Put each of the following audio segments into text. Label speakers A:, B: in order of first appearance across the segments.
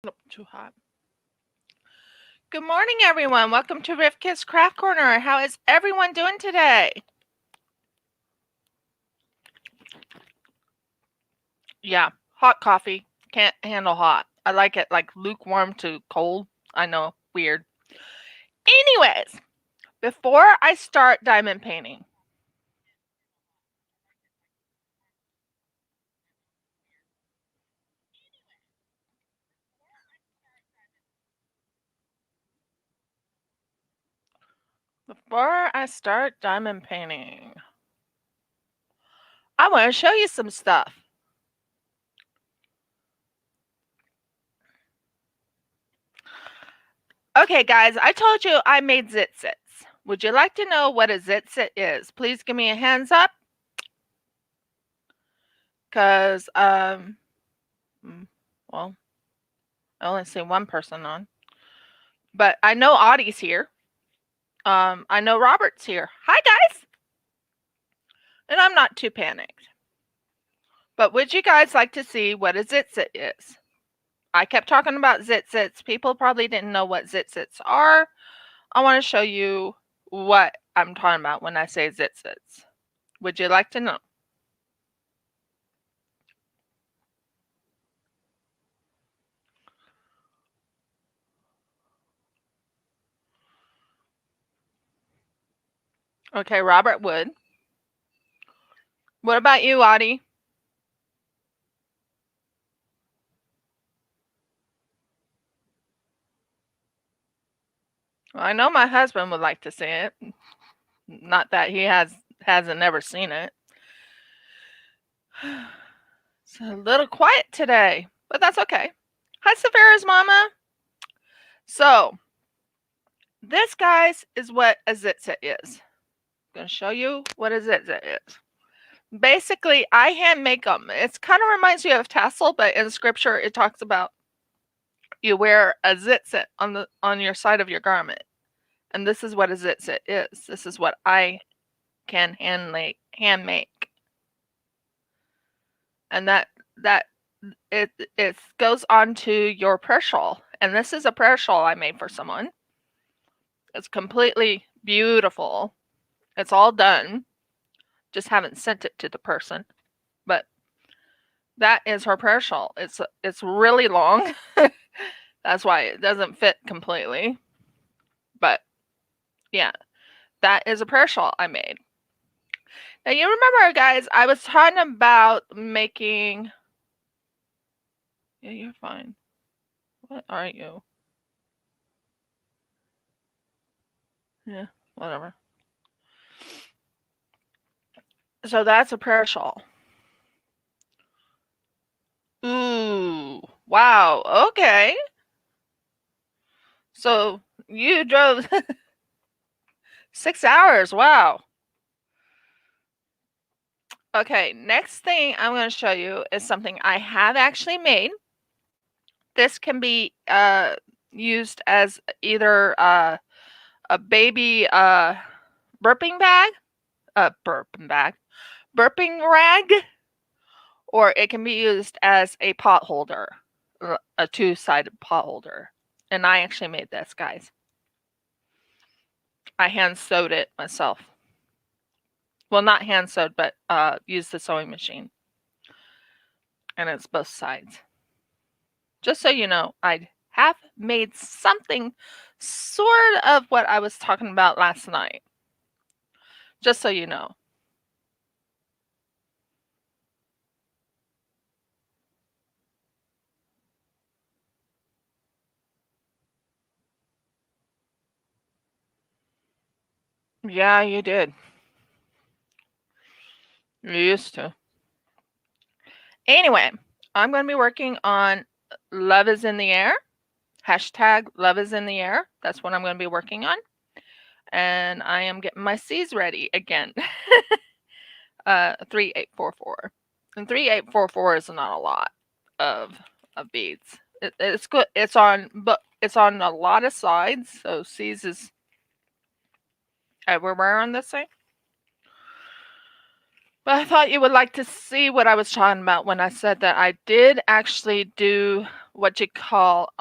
A: Nope, too hot. Good morning, everyone. Welcome to Rivka's Craft Corner. How is everyone doing today? Yeah, hot coffee. Can't handle hot. I like it like lukewarm to cold. I know, weird. Anyways, before I start diamond painting, I want to show you some stuff. Okay, guys, I told you I made zit-zits. Would you like to know what a zit-zit is? Please give me a hands up. Because, well, I only see one person on. But I know Audie's here. I know Robert's here. Hi, guys! And I'm not too panicked. But would you guys like to see what a zit-zit is? I kept talking about zit-zits. People probably didn't know what zit-zits are. I want to show you what I'm talking about when I say zit-zits. Would you like to know? Okay, Robert would. What about you, Audie? Well, I know my husband would like to see it. Not that he hasn't ever seen it. It's a little quiet today, but that's okay. Hi, Severa's mama. So, this, guys, is what a zit-zit is. I'm going to show you what a zit-zit is. Basically, I hand make them. It kind of reminds you of tassel, but in scripture, it talks about you wear a zit-zit on your side of your garment. And this is what a zit-zit is. This is what I can hand make. And that it goes on to your prayer shawl. And this is a prayer shawl I made for someone. It's completely beautiful. It's all done. Just haven't sent it to the person. But that is her prayer shawl. It's really long. That's why it doesn't fit completely. But yeah, that is a prayer shawl I made. Now you remember, guys, I was talking about making. Yeah, you're fine. What are you? Yeah, whatever. So that's a prayer shawl. Ooh, wow. Okay. So you drove 6 hours. Wow. Okay, next thing I'm going to show you is something I have actually made. This can be used as either a baby burping bag, burping rag, or it can be used as a pot holder, a two-sided pot holder. And I actually made this, guys. I hand sewed it myself. Well, not hand sewed, but used the sewing machine. And it's both sides. Just so you know, I have made something sort of what I was talking about last night. Just so you know. Yeah, you did. You used to. Anyway, I'm going to be working on Love is in the Air. Hashtag Love is in the Air. That's what I'm going to be working on. And I am getting my C's ready again. 3844. And 3844 is not a lot of beads. It's good. It's on a lot of sides. So C's is everywhere on this thing. But I thought you would like to see what I was talking about when I said that I did actually do what you call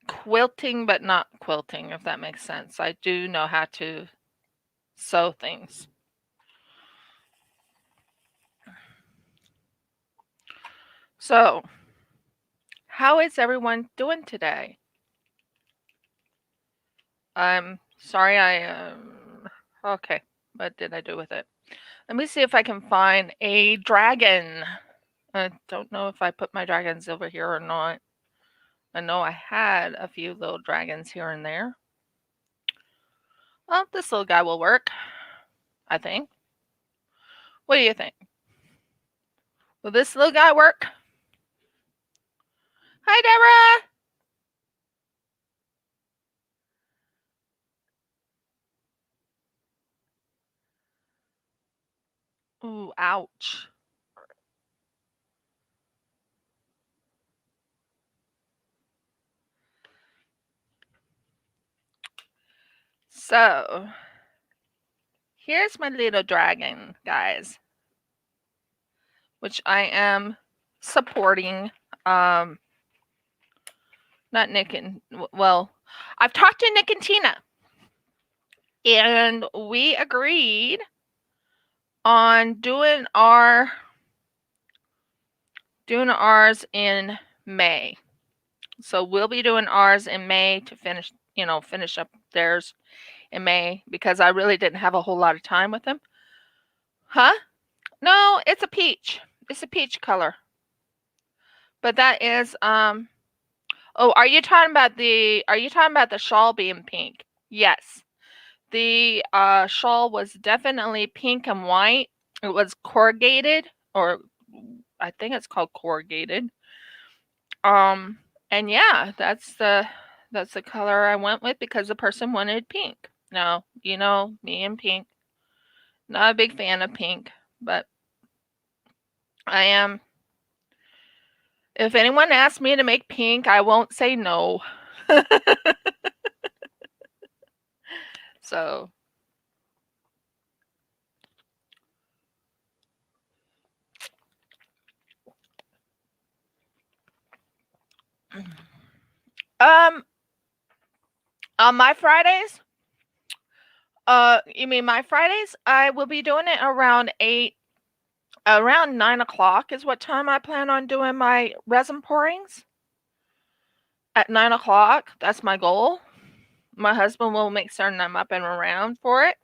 A: quilting, but not quilting, if that makes sense. I do know how to sew things. So, how is everyone doing today? I'm sorry okay, what did I do with it? Let me see if I can find a dragon. I don't know if I put my dragons over here or not. I know I had a few little dragons here and there. Well, this little guy will work, I think. What do you think? Will this little guy work? Hi, Deborah! Ooh, ouch. So, here's my little dragon, guys, which I am supporting. Not Nick and, well, I've talked to Nick and Tina, and we agreed on doing ours in May. So we'll be doing ours in May to finish up theirs in May, because I really didn't have a whole lot of time with them. Huh? No, it's a peach. It's a peach color. But that is oh, are you talking about the shawl being pink? Yes. The shawl was definitely pink and white. It was corrugated, or I think it's called corrugated. And yeah, that's the color I went with because the person wanted pink. Now, me and pink. Not a big fan of pink, but I am. If anyone asks me to make pink, I won't say no. So, on my Fridays, you mean my Fridays? I will be doing it around 9 o'clock is what time I plan on doing my resin pourings. At 9 o'clock, that's my goal. My husband will make certain I'm up and around for it.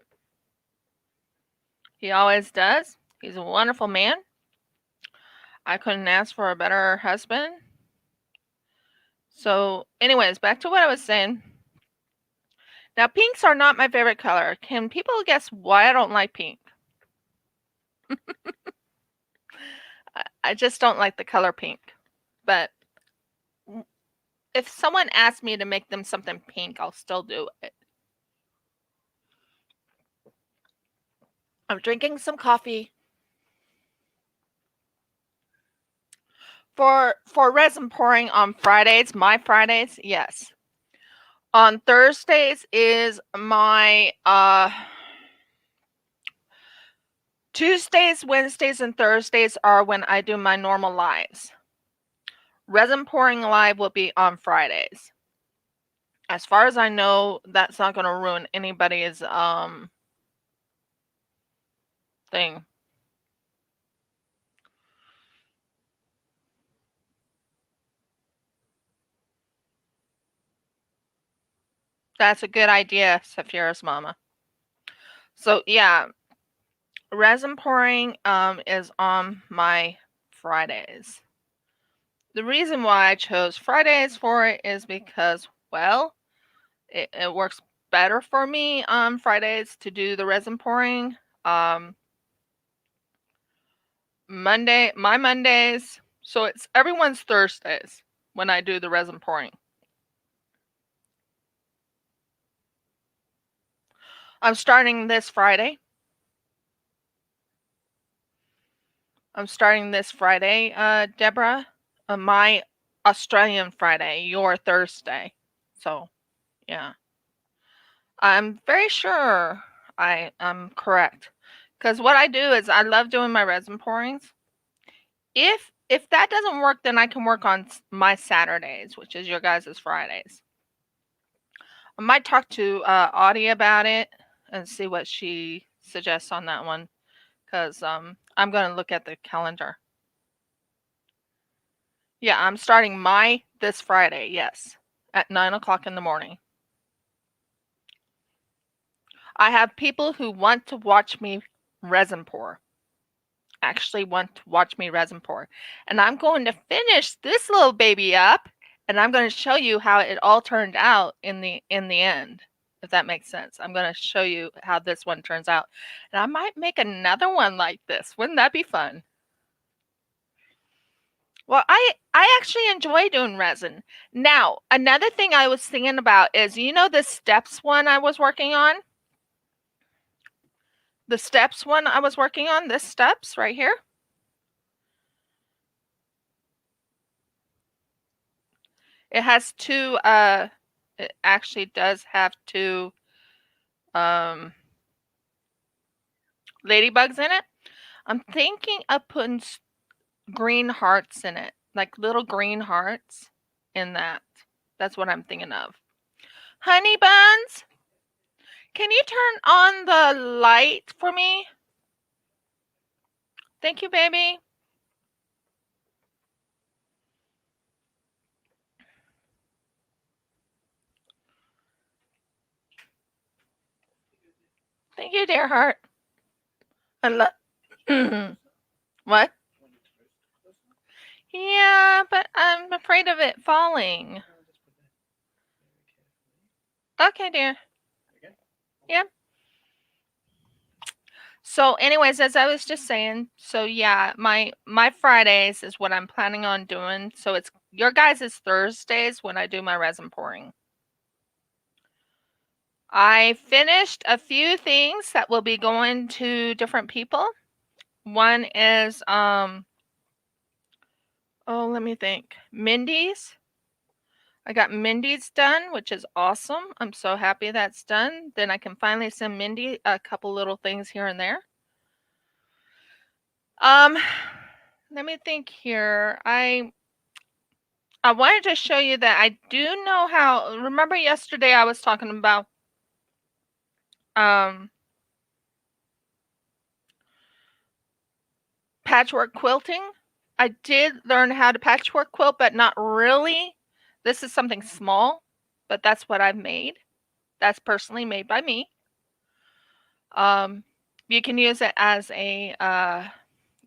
A: He always does. He's a wonderful man. I couldn't ask for a better husband. So, anyways, back to what I was saying. Now, pinks are not my favorite color. Can people guess why I don't like pink? I just don't like the color pink. But if someone asks me to make them something pink, I'll still do it. I'm drinking some coffee. For resin pouring on Fridays, my Fridays, yes. On Thursdays is my Tuesdays, Wednesdays, and Thursdays are when I do my normal lives. Resin pouring live will be on Fridays. As far as I know, that's not going to ruin anybody's thing. That's a good idea, Saphira's mama. So yeah, resin pouring is on my Fridays. The reason why I chose Fridays for it is because, well, it works better for me on Fridays to do the resin pouring. My Mondays, so it's everyone's Thursdays when I do the resin pouring. I'm starting this Friday. Deborah. My Australian Friday, your Thursday. So, yeah. I'm very sure I'm correct. Because what I do is I love doing my resin pourings. If that doesn't work, then I can work on my Saturdays, which is your guys' Fridays. I might talk to Audie about it and see what she suggests on that one. Because I'm going to look at the calendar. Yeah, I'm starting this Friday, yes, at 9 o'clock in the morning. I have people who want to watch me resin pour. Actually want to watch me resin pour. And I'm going to finish this little baby up, and I'm going to show you how it all turned out in the end, if that makes sense. I'm going to show you how this one turns out. And I might make another one like this. Wouldn't that be fun? Well, I actually enjoy doing resin. Now, another thing I was thinking about is, you know, the steps one I was working on? The steps one I was working on, this steps right here. It has two, it actually does have two ladybugs in it. I'm thinking of putting green hearts in it, like little green hearts in that. That's what I'm thinking of. Honey buns, can you turn on the light for me? Thank you, baby. Thank you, dear heart. I love. What? Yeah, but I'm afraid of it falling. Okay, dear. Yeah. So, anyways, as I was just saying, so yeah, my Fridays is what I'm planning on doing. So it's your guys' Thursdays when I do my resin pouring. I finished a few things that will be going to different people. One is oh, let me think. Mindy's. I got Mindy's done, which is awesome. I'm so happy that's done. Then I can finally send Mindy a couple little things here and there. Let me think here. I wanted to show you that I do know how. Remember yesterday I was talking about patchwork quilting. I did learn how to patchwork quilt, but not really. This is something small, but that's what I've made. That's personally made by me. You can use it as a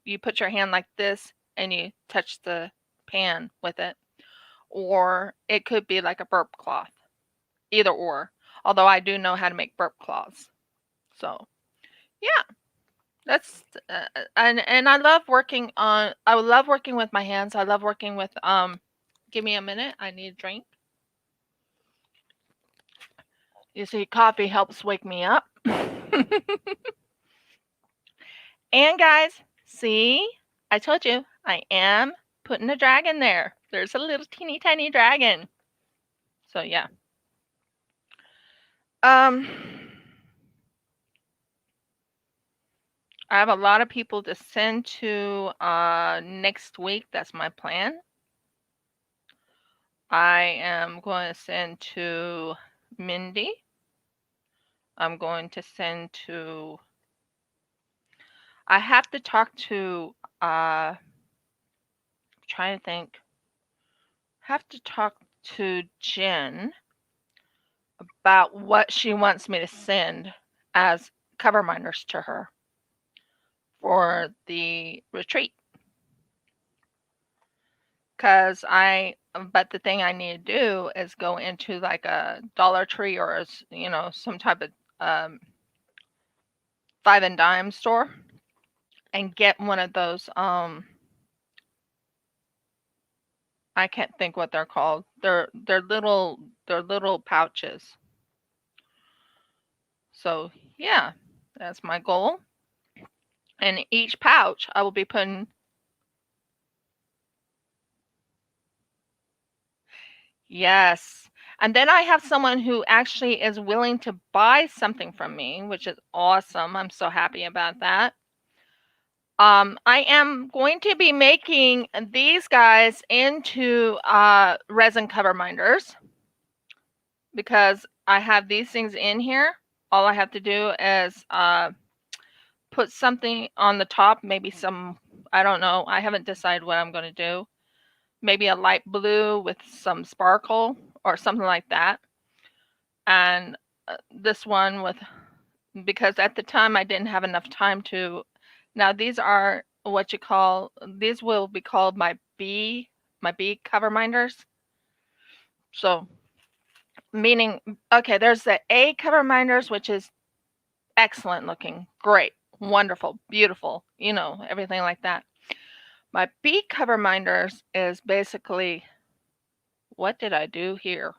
A: you put your hand like this and you touch the pan with it, or it could be like a burp cloth. Either or. Although I do know how to make burp cloths. So, yeah. That's and I love working with my hands. I love working with give me a minute. I need a drink. You see, coffee helps wake me up. And guys, see, I told you, I am putting a dragon there. There's a little teeny tiny dragon. So yeah. I have a lot of people to send to next week. That's my plan. I am going to send to Mindy. I'm going to send to. I have to talk to. Trying to think. Have to talk to Jen about what she wants me to send as cover minders to her for the retreat. But the thing I need to do is go into like a Dollar Tree or some type of 5 and dime store and get one of those I can't think what they're called. They're little pouches. So yeah, that's my goal. And each pouch I will be putting. Yes. And then I have someone who actually is willing to buy something from me, which is awesome. I'm so happy about that. I am going to be making these guys into resin cover minders because I have these things in here. All I have to do is put something on the top, maybe some, I don't know, I haven't decided what I'm going to do. Maybe a light blue with some sparkle or something like that. And this one with, because at the time I didn't have enough time to, now these are what you call, these will be called my B cover minders. So meaning, okay, there's the A cover minders, which is excellent looking, great, wonderful, beautiful, you know, everything like that. My B cover minders is basically, what did I do here?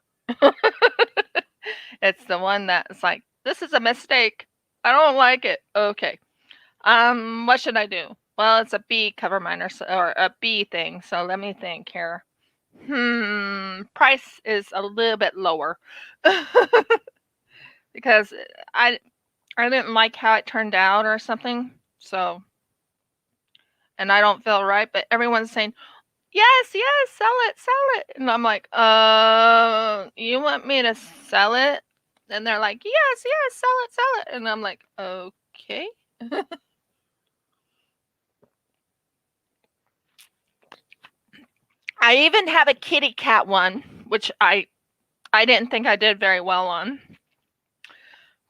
A: It's the one that's like, this is a mistake. I don't like it. Okay. What should I do? Well, it's a B cover minder or a B thing. So let me think here. Price is a little bit lower because I didn't like how it turned out or something. So, and I don't feel right, but everyone's saying, yes, sell it. And I'm like, you want me to sell it? And they're like, yes, sell it. And I'm like, okay. I even have a kitty cat one, which I didn't think I did very well on.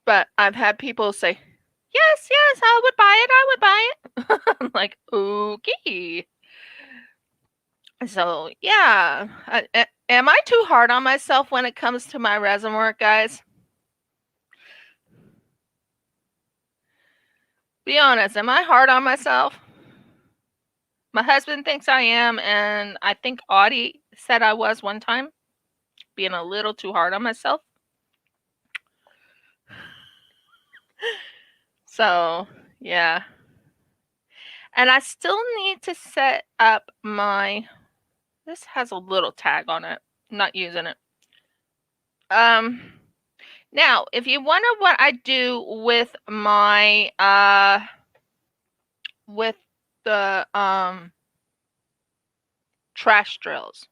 A: But I've had people say, yes, I would buy it. I'm like, okay. So, yeah. Am I too hard on myself when it comes to my resin work, guys? Be honest, am I hard on myself? My husband thinks I am, and I think Audie said I was one time, being a little too hard on myself. So, yeah. And I still need to set up my, this has a little tag on it. I'm not using it. Now, if you wonder what I do with my, with the, trash drills.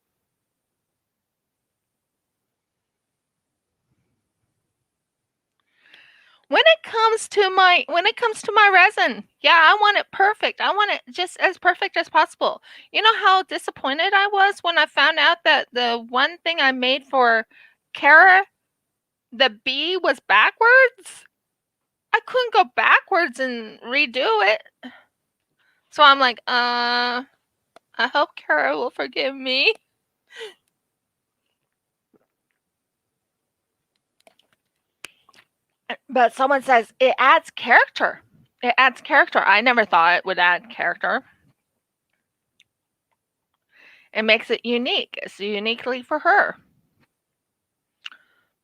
A: When it comes to my resin, yeah, I want it perfect. I want it just as perfect as possible. You know how disappointed I was when I found out that the one thing I made for Kara, the B was backwards? I couldn't go backwards and redo it. So I'm like, I hope Kara will forgive me. But someone says it adds character. It adds character. I never thought it would add character. It makes it unique. It's uniquely for her.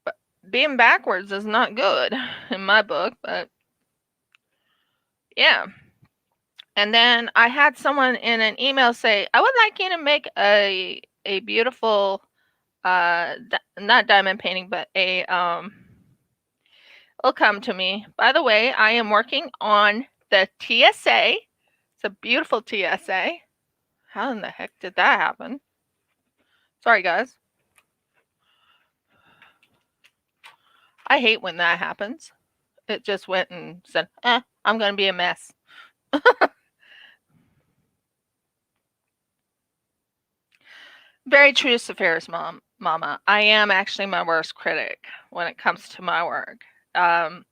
A: But being backwards is not good in my book, but yeah. And then I had someone in an email say, I would like you to make a beautiful not diamond painting, but a it'll come to me. By the way, I am working on the TSA. It's a beautiful TSA. How in the heck did that happen? Sorry, guys. I hate when that happens. It just went and said, I'm going to be a mess. Very true, Saphira's mama. I am actually my worst critic when it comes to my work. I've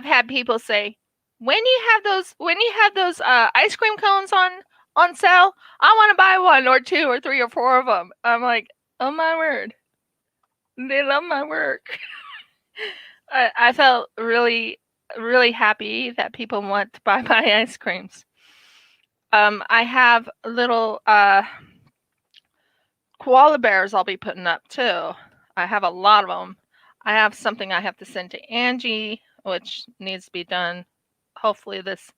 A: had people say, when you have those ice cream cones on sale, I want to buy one or two or three or four of them. I'm like, oh my word, they love my work. I felt really happy that people want to buy my ice creams. I have little koala bears I'll be putting up too. I have a lot of them. I have something I have to send to Angie, which needs to be done hopefully this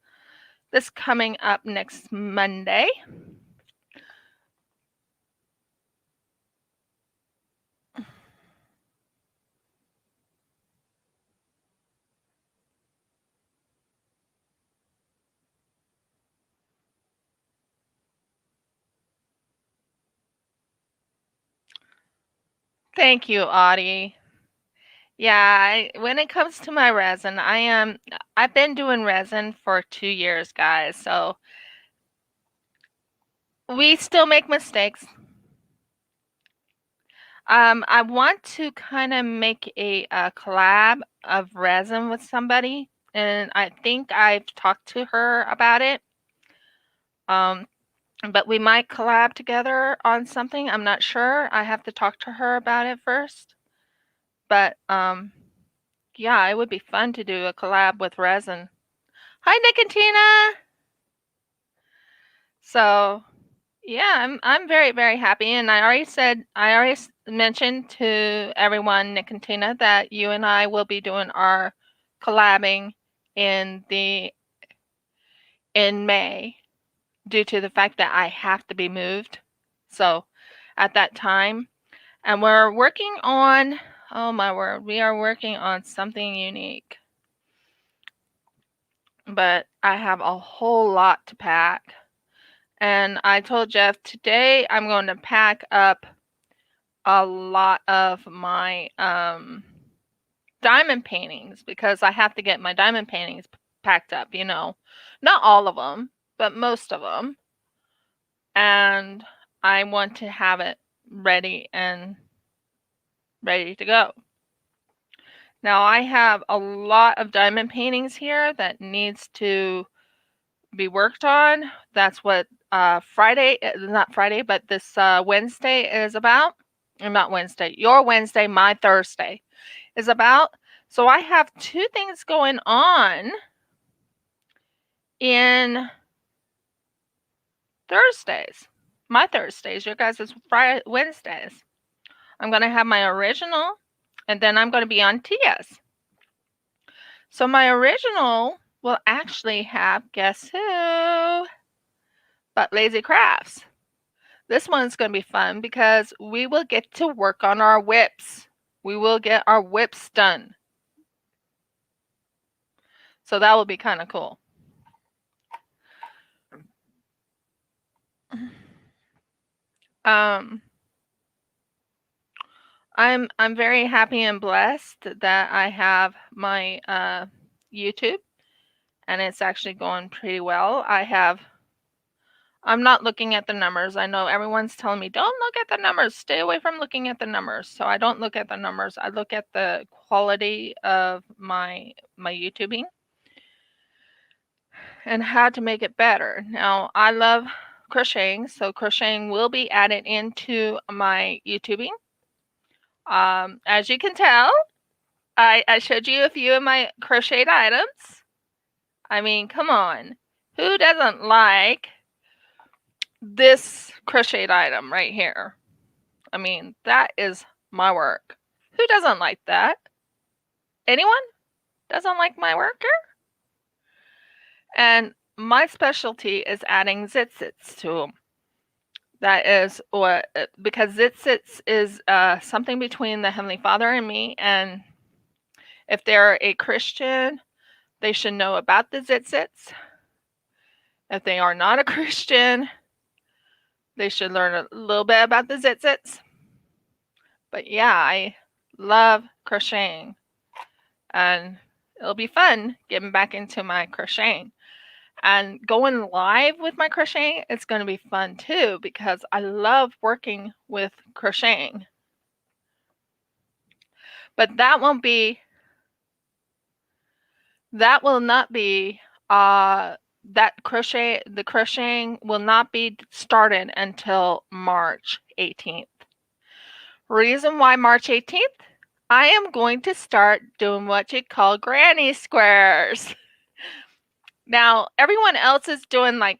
A: coming up next Monday. Thank you, Audie. Yeah, when it comes to my resin, I've been doing resin for 2 years, guys, so we still make mistakes. I want to kind of make a collab of resin with somebody, and I think I've talked to her about it. Um, but we might collab together on something. I'm not sure. I have to talk to her about it first. But yeah, it would be fun to do a collab with resin. Hi, Nick and Tina. So yeah, I'm very very happy, and I already mentioned to everyone, Nick and Tina, that you and I will be doing our collabing in May due to the fact that I have to be moved. So at that time, and we're working on, oh my word, we are working on something unique. But I have a whole lot to pack. And I told Jeff today I'm going to pack up a lot of my diamond paintings because I have to get my diamond paintings packed up, you know. Not all of them, but most of them. And I want to have it ready to go. Now I have a lot of diamond paintings here that needs to be worked on. That's what Friday, not Friday, but this Wednesday is about. Not Wednesday, your Wednesday, my Thursday is about. So I have two things going on in Thursdays. My Thursdays, your guys' Friday, Wednesdays. I'm going to have my original, and then I'm going to be on Tia's. So my original will actually have, guess who? But Lazy Crafts. This one's going to be fun because we will get to work on our WIPs. We will get our WIPs done. So that will be kind of cool. I'm very happy and blessed that I have my YouTube, and it's actually going pretty well. I'm not looking at the numbers. I know everyone's telling me, don't look at the numbers. Stay away from looking at the numbers. So I don't look at the numbers. I look at the quality of my YouTubing and how to make it better. Now, I love crocheting, so crocheting will be added into my YouTubing. As you can tell, I showed you a few of my crocheted items. I mean, come on. Who doesn't like this crocheted item right here? I mean, that is my work. Who doesn't like that? Anyone doesn't like my work here? And my specialty is adding zit-zits to them. That is what, because zit-zits is something between the Heavenly Father and me, and if they're a Christian, they should know about the zit-zits. If they are not a Christian, they should learn a little bit about the zit-zits. But yeah, I love crocheting, and it'll be fun getting back into my crocheting. And going live with my crocheting, it's going to be fun too because I love working with crocheting. But that will not be the crocheting will not be started until March 18th. Reason why March 18th? I am going to start doing what you call granny squares. Now, everyone else is doing like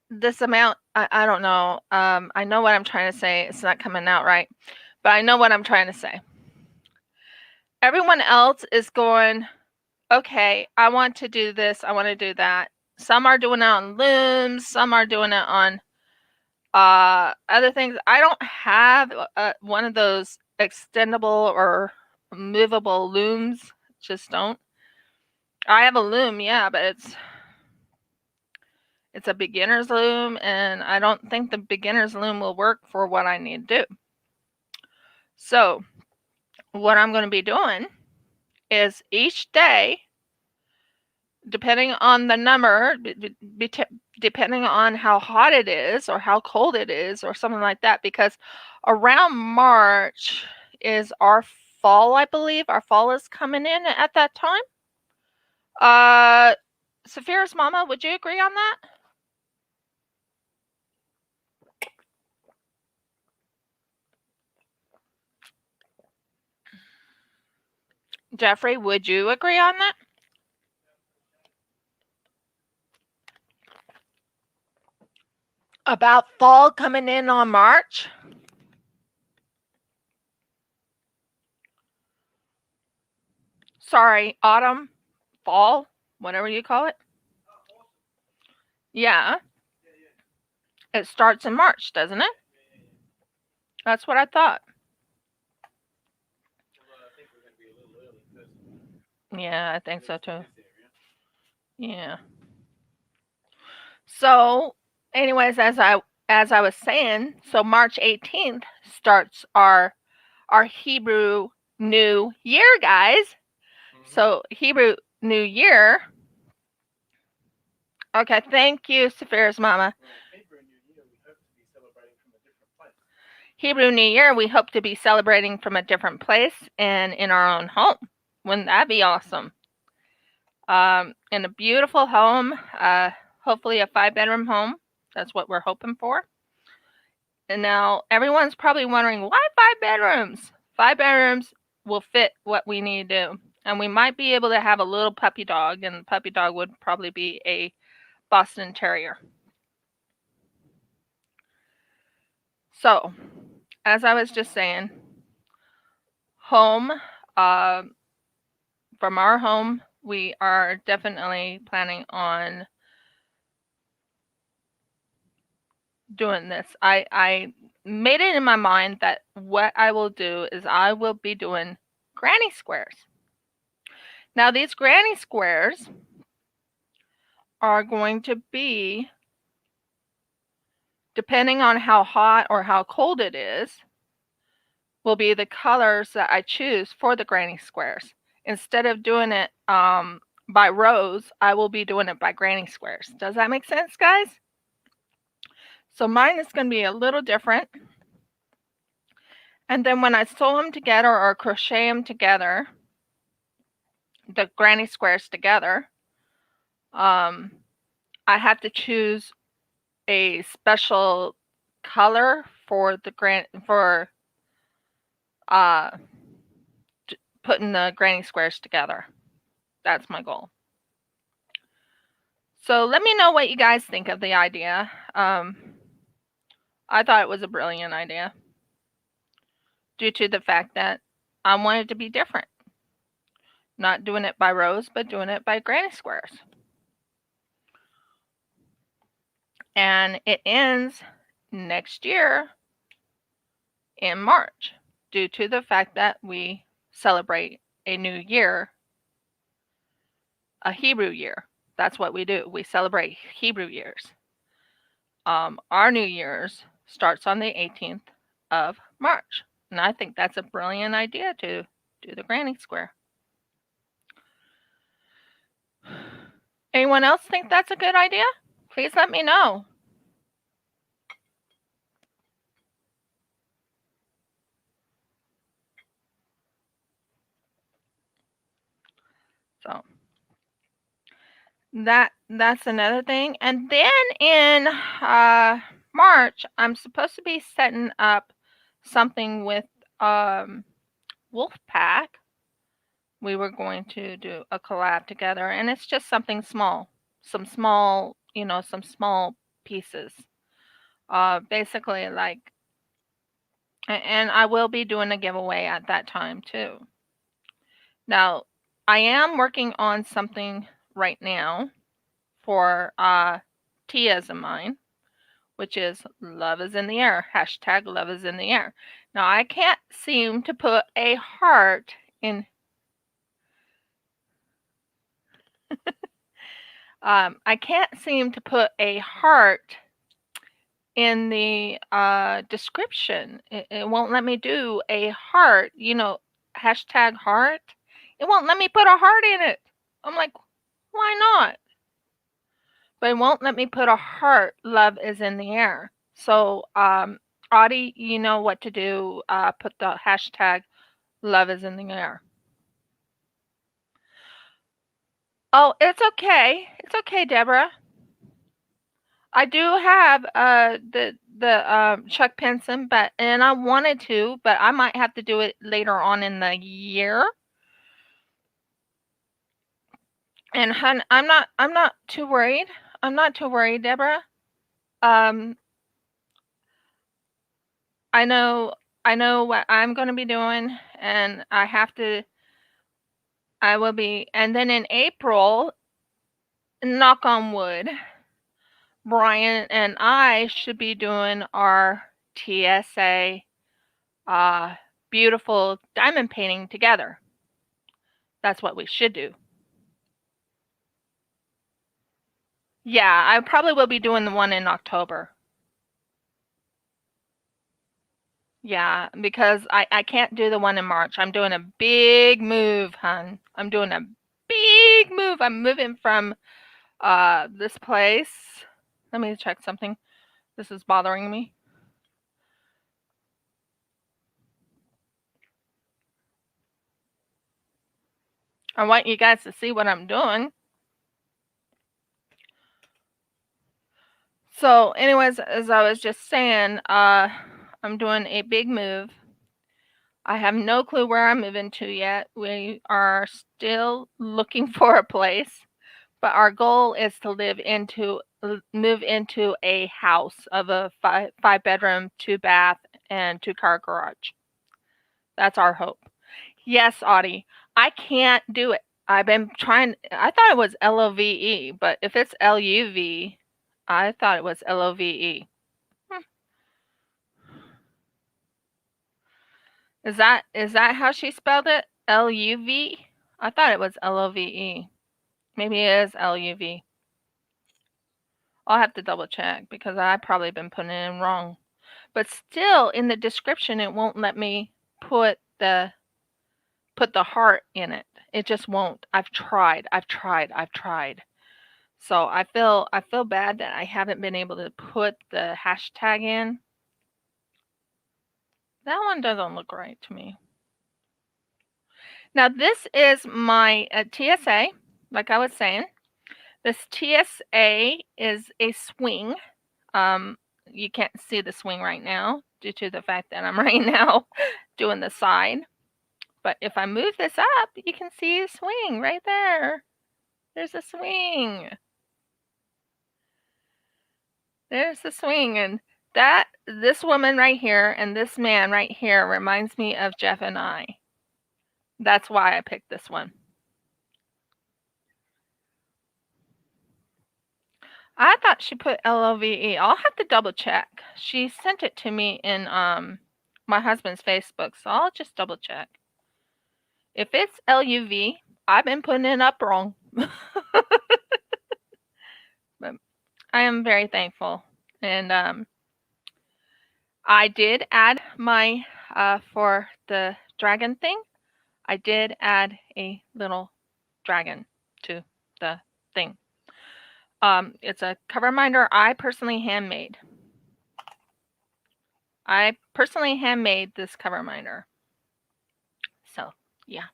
A: this amount. I don't know. I know what I'm trying to say. It's not coming out right, but I know what I'm trying to say. Everyone else is going, okay, I want to do this. I want to do that. Some are doing it on looms. Some are doing it on other things. I don't have one of those extendable or movable looms. Just don't. I have a loom, yeah, but it's a beginner's loom, and I don't think the beginner's loom will work for what I need to do. So what I'm going to be doing is each day, depending on the number, depending on how hot it is or how cold it is or something like that, because around March is our fall, I believe. Our fall is coming in at that time. Saphira's mama, would you agree on that? Jeffrey, would you agree on that? About fall coming in on March? Sorry, autumn, fall, whatever you call it. Yeah. It starts in March, doesn't it? That's what I thought. Yeah, I think so too. Yeah. So, anyways, as I was saying, so March 18th starts our Hebrew New Year, guys. So Hebrew New Year. Okay, thank you, Saphira's mama. Hebrew New Year, we hope to be celebrating from a different place and in our own home. Wouldn't that be awesome? In a beautiful home, hopefully a 5-bedroom home. That's what we're hoping for. And now everyone's probably wondering, why 5 bedrooms? 5 bedrooms will fit what we need to do. And we might be able to have a little puppy dog, and the puppy dog would probably be a Boston Terrier. So, as I was just saying, home, from our home, we are definitely planning on doing this. I made it in my mind that what I will do is I will be doing granny squares. Now, these granny squares are going to be, depending on how hot or how cold it is, will be the colors that I choose for the granny squares. Instead of doing it by rows, I will be doing it by granny squares. Does that make sense, guys? So mine is going to be a little different. And then when I sew them together or crochet them together, the granny squares together, I have to choose a special color for the putting the granny squares together. That's my goal. So let me know what you guys think of the idea. I thought it was a brilliant idea due to the fact that I wanted to be different. Not doing it by rows, but doing it by granny squares. And it ends next year in March due to the fact that we celebrate a new year, a Hebrew year. That's what we do. We celebrate Hebrew years. Our New Year's starts on the 18th of March. And I think that's a brilliant idea to do the granny square. Anyone else think that's a good idea? Please let me know. So that's another thing. And then in March, I'm supposed to be setting up something with Wolfpack. We were going to do a collab together, and it's just something small, some small pieces. Basically, like, and I will be doing a giveaway at that time too. Now, I am working on something right now for Tia's of mine, which is love is in the air, hashtag love is in the air. Now, I can't seem to put a heart in. I can't seem to put a heart in the description. It won't let me do a heart, hashtag heart. It won't let me put a heart in it. I'm like, why not? But it won't let me put a heart. Love is in the air. So, Audie, you know what to do. Put the hashtag love is in the air. Oh, it's okay. It's okay, Deborah. I do have the Chuck Pinson, and I wanted to, but I might have to do it later on in the year. And hun, I'm not too worried. I'm not too worried, Deborah. Um, I know what I'm going to be doing, and I will be. And then in April, knock on wood, Brian and I should be doing our TSA beautiful diamond painting together. That's what we should do. Yeah, I probably will be doing the one in October. Yeah, because I can't do the one in March. I'm doing a big move, hun. I'm doing a big move. I'm moving from this place. Let me check something. This is bothering me. I want you guys to see what I'm doing. So, anyways, as I was just saying, I'm doing a big move. I have no clue where I'm moving to yet. We are still looking for a place, but our goal is to move into a house of a five bedroom, 2 bath, and 2 car garage. That's our hope. Yes, Audie, I can't do it. I've been trying. I thought it was LOVE, but if it's LUV, I thought it was LOVE. Is that how she spelled it? LUV? I thought it was LOVE. Maybe it is LUV. I'll have to double check because I've probably been putting it in wrong. But still, in the description, it won't let me put the heart in it. It just won't. I've tried. So I feel bad that I haven't been able to put the hashtag in. That one doesn't look right to me. Now this is my TSA, like I was saying. This TSA is a swing. You can't see the swing right now due to the fact that I'm right now doing the side. But if I move this up, you can see a swing right there. There's a swing. There's the swing. And this woman right here and this man right here reminds me of Jeff and I. That's why I picked this one. I thought she put LOVE. I'll have to double check. She sent it to me in my husband's Facebook, so I'll just double check. If it's LUV, I've been putting it up wrong. But I am very thankful. And I did add my, for the dragon thing, I did add a little dragon to the thing. It's a cover reminder I personally handmade. I personally handmade this cover reminder. So, yeah.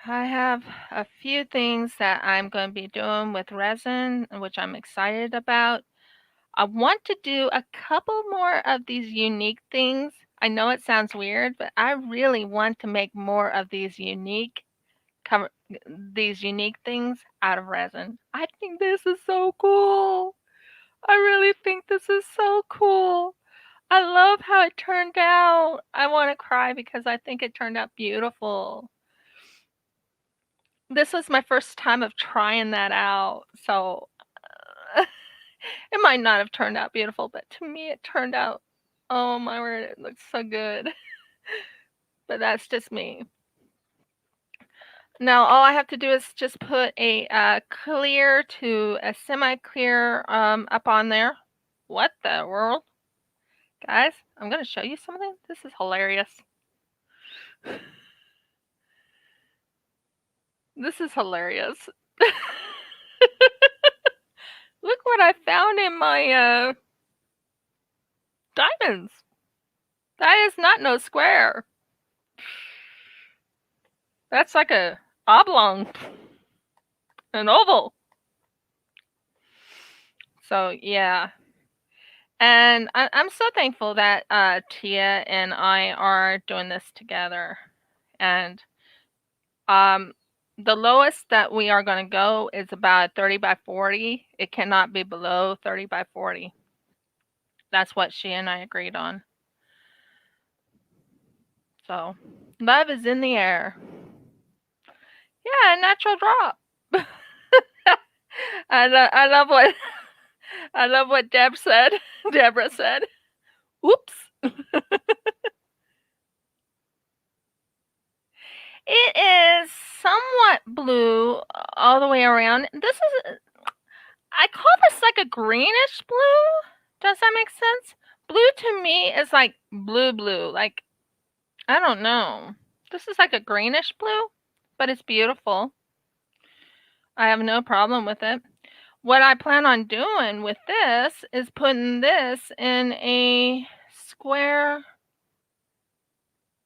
A: I have a few things that I'm going to be doing with resin, which I'm excited about. I want to do a couple more of these unique things. I know it sounds weird, but I really want to make more of these unique things out of resin. I think this is so cool. I really think this is so cool. I love how it turned out. I want to cry because I think it turned out beautiful. This was my first time of trying that out, so it might not have turned out beautiful, but to me it turned out, oh my word, it looks so good. But that's just me. Now all I have to do is just put a clear to a semi-clear up on there. What the world? Guys, I'm going to show you something. This is hilarious. This is hilarious. Look what I found in my diamonds. That is not no square. That's like a oblong. An oval. So yeah. And I'm so thankful that Tia and I are doing this together. And the lowest that we are going to go is about 30 by 40. It cannot be below 30 by 40. That's what she and I agreed on. So, love is in the air. Yeah, natural drop. I love what Deb said. Deborah said. Oops. It is somewhat blue all the way around. This is, I call this like a greenish blue. Does that make sense? Blue to me is like blue. Like, I don't know. This is like a greenish blue, but it's beautiful. I have no problem with it. What I plan on doing with this is putting this in a square.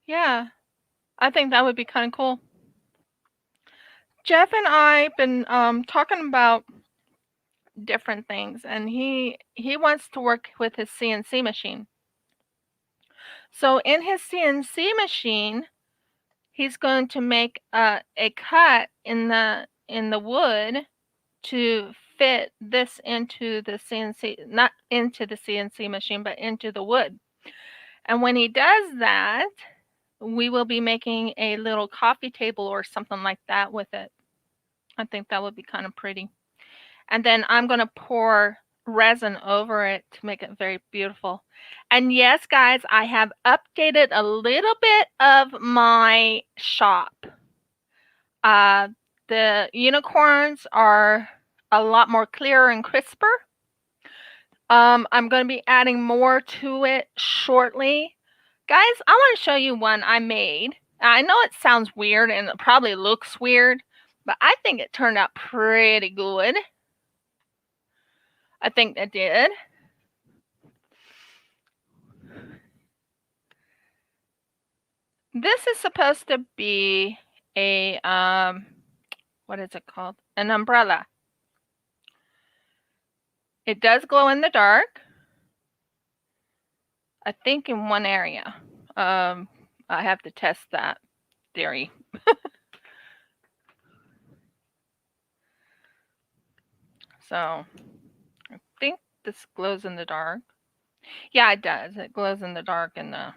A: Yeah, I think that would be kind of cool. Jeff and I have been talking about different things, and he wants to work with his CNC machine. So in his CNC machine, he's going to make a cut in the wood to fit this into the CNC, not into the CNC machine, but into the wood. And when he does that, we will be making a little coffee table or something like that with it. I think that would be kind of pretty. And then I'm going to pour resin over it to make it very beautiful. And yes, guys, I have updated a little bit of my shop. The unicorns are a lot more clearer and crisper. I'm going to be adding more to it shortly. Guys, I want to show you one I made. I know it sounds weird and it probably looks weird, but I think it turned out pretty good. I think it did. This is supposed to be a, what is it called? An umbrella. It does glow in the dark. I think in one area. I have to test that theory. So, I think this glows in the dark. Yeah, it does. It glows in the dark in the...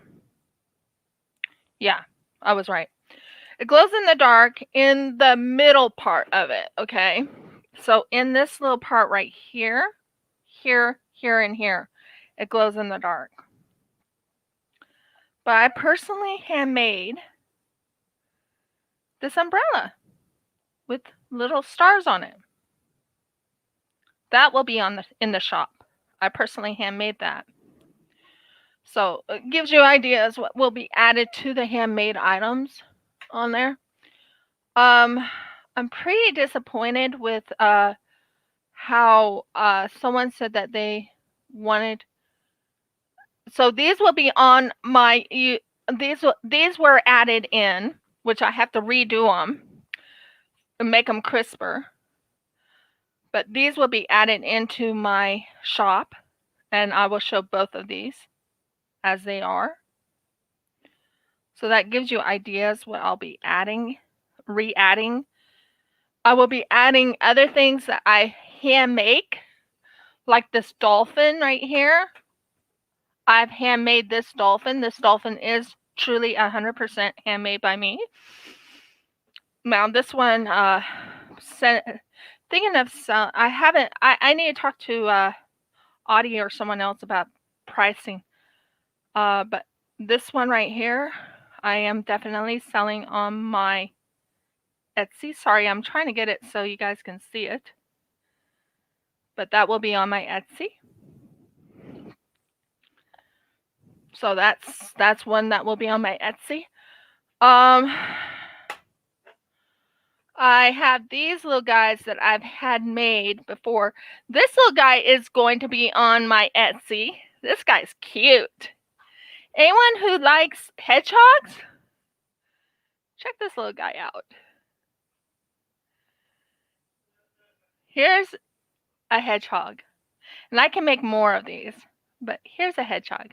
A: Yeah, I was right. It glows in the dark in the middle part of it, okay? So in this little part right here, here, and here, it glows in the dark. But I personally handmade this umbrella with little stars on it. That will be in the shop. I personally handmade that. So it gives you ideas what will be added to the handmade items on there. I'm pretty disappointed with how someone said that they wanted. So these will be on my. These were added in, which I have to redo them and make them crisper. But these will be added into my shop, and I will show both of these as they are. So that gives you ideas what I'll be adding, re-adding. I will be adding other things that I hand make, like this dolphin right here. I've handmade this dolphin. This dolphin is truly 100% handmade by me. Now this one, thinking of I need to talk to Audie or someone else about pricing. But this one right here, I am definitely selling on my Etsy. Sorry, I'm trying to get it so you guys can see it. But that will be on my Etsy. So that's one that will be on my Etsy. I have these little guys that I've had made before. This little guy is going to be on my Etsy. This guy's cute. Anyone who likes hedgehogs? Check this little guy out. Here's a hedgehog. And I can make more of these, but here's a hedgehog.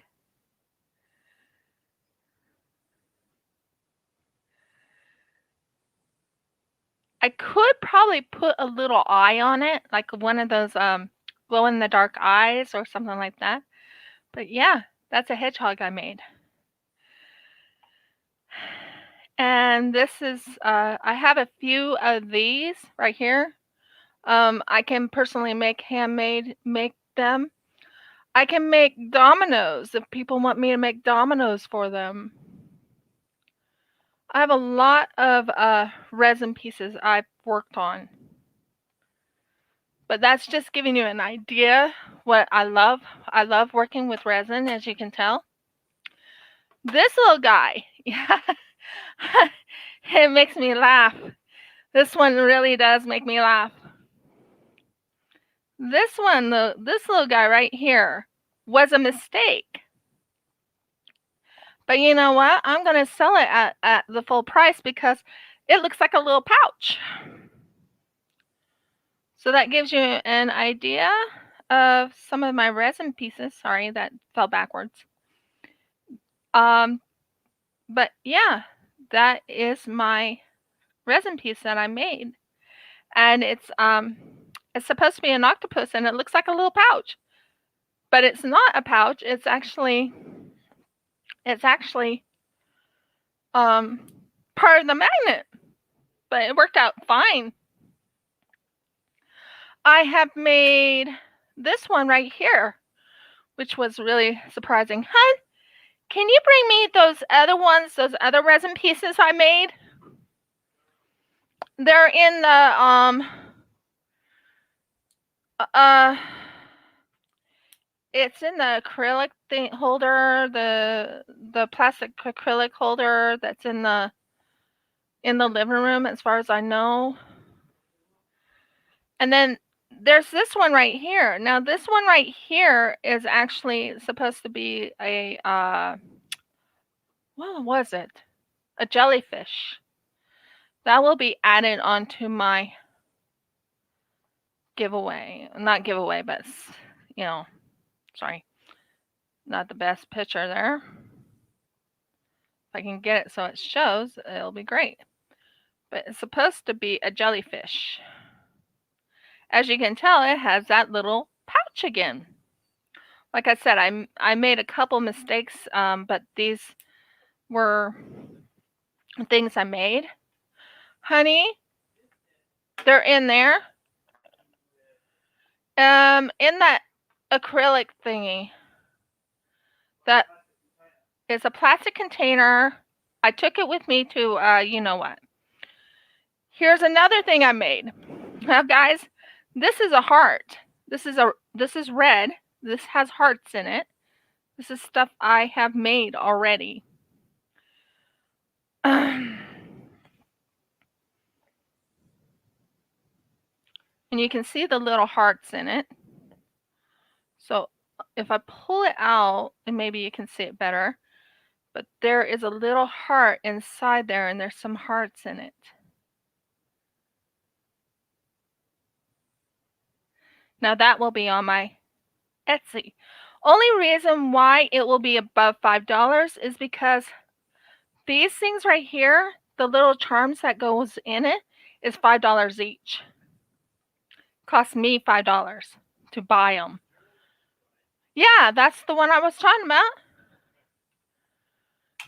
A: I could probably put a little eye on it, like one of those glow in the dark eyes or something like that. But yeah, that's a hedgehog I made. And this is, I have a few of these right here. I can personally make them. I can make dominoes if people want me to make dominoes for them. I have a lot of resin pieces I've worked on. But that's just giving you an idea what I love. I love working with resin, as you can tell. This little guy, yeah, it makes me laugh. This one really does make me laugh. This one, this little guy right here, was a mistake. But you know what? I'm going to sell it at the full price because it looks like a little pouch. So that gives you an idea of some of my resin pieces. Sorry, that fell backwards. But yeah, that is my resin piece that I made. And it's supposed to be an octopus and it looks like a little pouch. But it's not a pouch, it's actually part of the magnet. But it worked out fine. I have made this one right here, which was really surprising. Hun, can you bring me those other ones, those other resin pieces I made? They're in the it's in the acrylic thing holder, the plastic acrylic holder that's in the living room, as far as I know. And then there's this one right here. Now this one right here is actually supposed to be a what was it? A jellyfish. That will be added onto my giveaway. Not giveaway, but you know, sorry. Not the best picture there. If I can get it so it shows, it'll be great. But it's supposed to be a jellyfish. As you can tell, it has that little pouch again. Like I said, I made a couple mistakes, but these were things I made. Honey, they're in there. In that acrylic thingy. That is a plastic container. I took it with me to, you know what. Here's another thing I made. Now, guys, this is a heart. This is red. This has hearts in it. This is stuff I have made already. And you can see the little hearts in it. So if I pull it out, and maybe you can see it better, but there is a little heart inside there, and there's some hearts in it. Now that will be on my Etsy. Only reason why it will be above $5 is because these things right here, the little charms that goes in it, is $5 each. Cost me $5 to buy them. Yeah, that's the one I was talking about.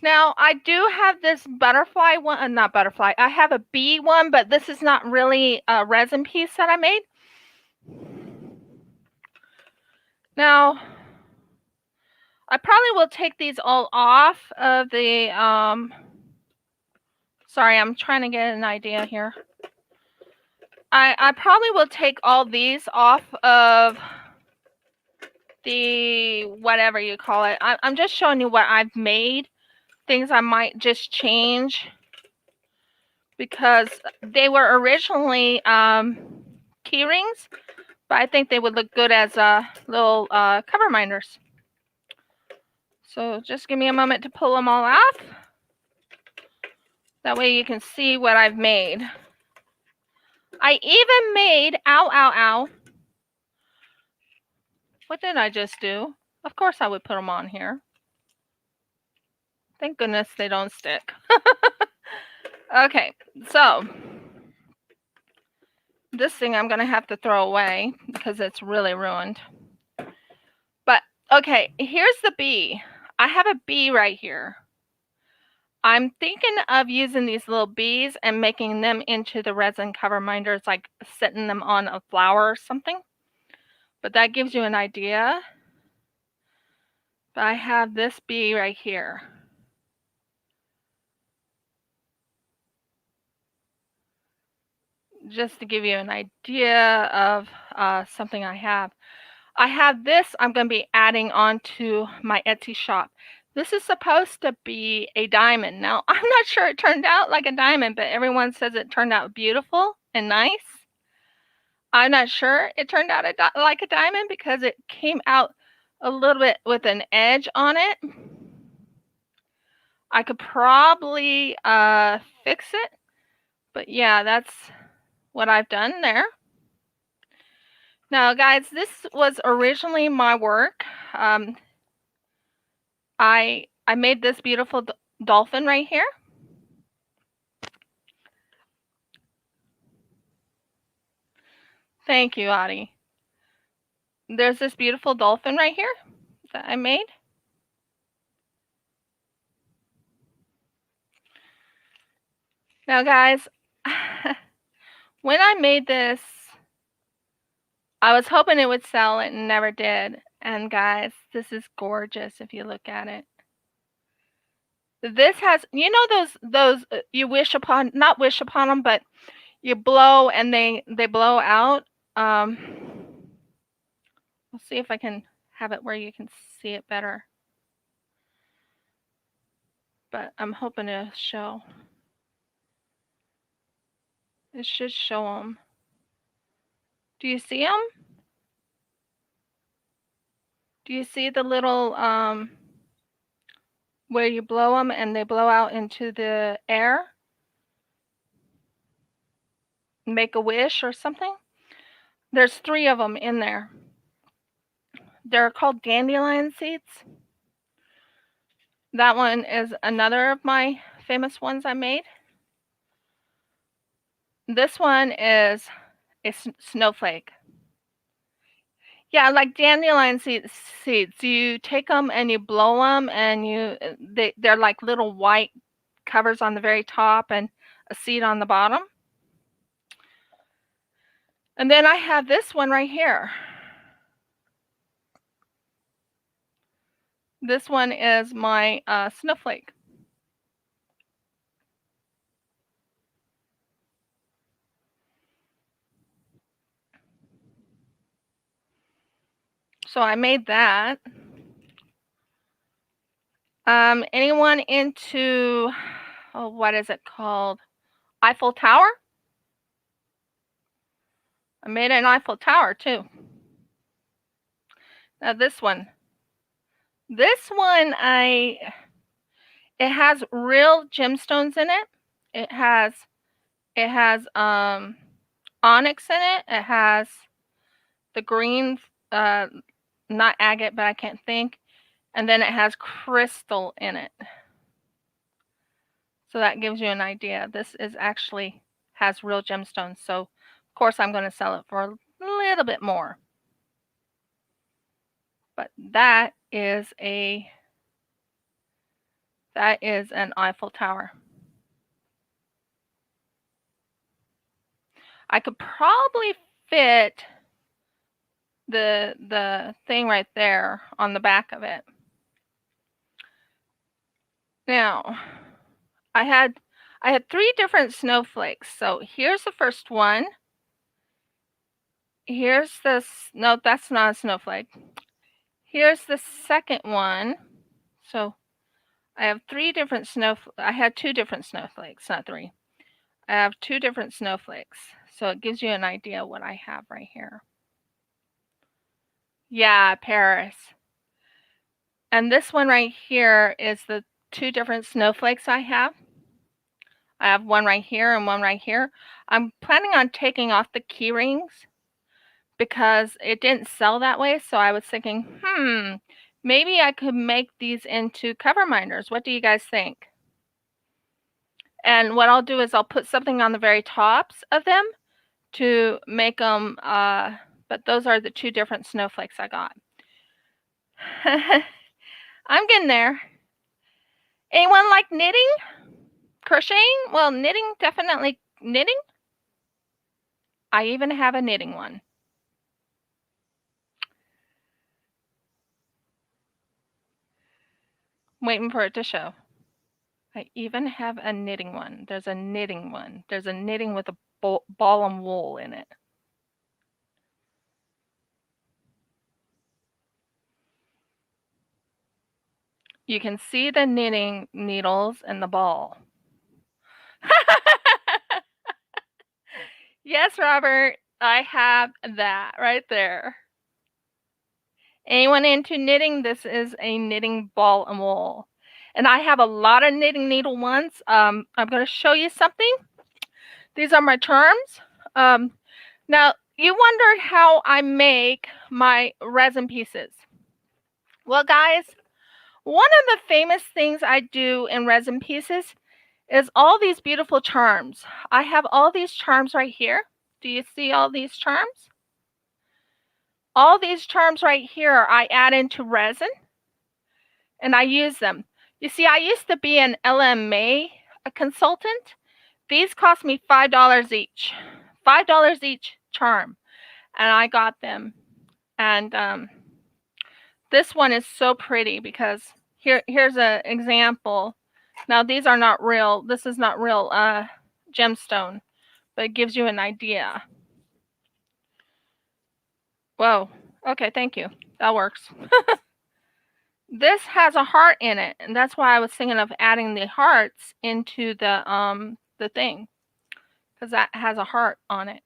A: Now, I do have this butterfly one, not butterfly. I have a bee one, but this is not really a resin piece that I made. Now, I probably will take these all off of the, Sorry, I'm trying to get an idea here. I probably will take all these off of the whatever you call it. I'm just showing you what I've made. Things I might just change because they were originally key rings, but I think they would look good as little cover minders. So just give me a moment to pull them all off. That way you can see what I've made. I even made, ow, ow, ow. What did I just do? Of course I would put them on here. Thank goodness they don't stick. Okay, so this thing I'm gonna have to throw away because it's really ruined. But okay, here's the bee. I have a bee right here. I'm thinking of using these little bees and making them into the resin cover minders, like setting them on a flower or something. But that gives you an idea. But I have this bee right here. Just to give you an idea of something I have. I have this I'm going to be adding onto my Etsy shop. This is supposed to be a diamond. Now, I'm not sure it turned out like a diamond, but everyone says it turned out beautiful and nice. I'm not sure it turned out like a diamond because it came out a little bit with an edge on it. I could probably fix it, but yeah, that's what I've done there. Now, guys, this was originally my work. I made this beautiful dolphin right here. Thank you, Audie. There's this beautiful dolphin right here that I made. Now, guys, when I made this, I was hoping it would sell. It never did. And guys, this is gorgeous if you look at it. This has, you know, those you wish upon, not wish upon them, but you blow and they blow out. We'll see if I can have it where you can see it better. But I'm hoping to show. It should show them. Do you see them? Do you see the little where you blow them and they blow out into the air? Make a wish or something? There's 3 of them in there. They're called dandelion seeds. That one is another of my famous ones I made. This one is a snowflake. Yeah, like dandelion seeds. You take them and you blow them, and they're like little white covers on the very top and a seed on the bottom. And then I have this one right here. This one is my snowflake. So I made that. Anyone into, oh, what is it called? Eiffel Tower? I made an Eiffel Tower too. Now this one. This one, it has real gemstones in it. It has onyx in it. It has the green, not agate, but I can't think. And then it has crystal in it. So that gives you an idea. This is actually has real gemstones. So of course I'm going to sell it for a little bit more. But that is an Eiffel Tower. I could probably fit the thing right there on the back of it. Now, I I had 3 different snowflakes. So here's the first one. Here's this, no, that's not a snowflake. Here's the second one. So I have 3 different I had 2 different snowflakes, not 3. I have 2 different snowflakes. So it gives you an idea what I have right here. Yeah, Paris. And this one right here is the 2 different snowflakes I have. I have one right here and one right here. I'm planning on taking off the key rings because it didn't sell that way. So I was thinking, maybe I could make these into cover minders. What do you guys think? And what I'll do is I'll put something on the very tops of them to make them, but those are the 2 different snowflakes I got. I'm getting there. Anyone like knitting? Crocheting? Well, knitting, definitely knitting. I even have a knitting one. Waiting for it to show. I even have a knitting one. There's a knitting one. There's a knitting with a ball and wool in it. You can see the knitting needles and the ball. Yes, Robert, I have that right there. Anyone into knitting? This is a knitting ball and wool. And I have a lot of knitting needle ones. I'm going to show you something. These are my charms. Now, you wondered how I make my resin pieces. Well, guys, one of the famous things I do in resin pieces is all these beautiful charms. I have all these charms right here. Do you see all these charms? All these charms right here I add into resin and I use them. You see, I used to be an LMA consultant. These cost me $5 each. $5 each charm. And I got them. And this one is so pretty because here's an example. Now, these are not real. This is not real gemstone, but it gives you an idea. Whoa. Okay, thank you. That works. This has a heart in it, and that's why I was thinking of adding the hearts into the thing, because that has a heart on it.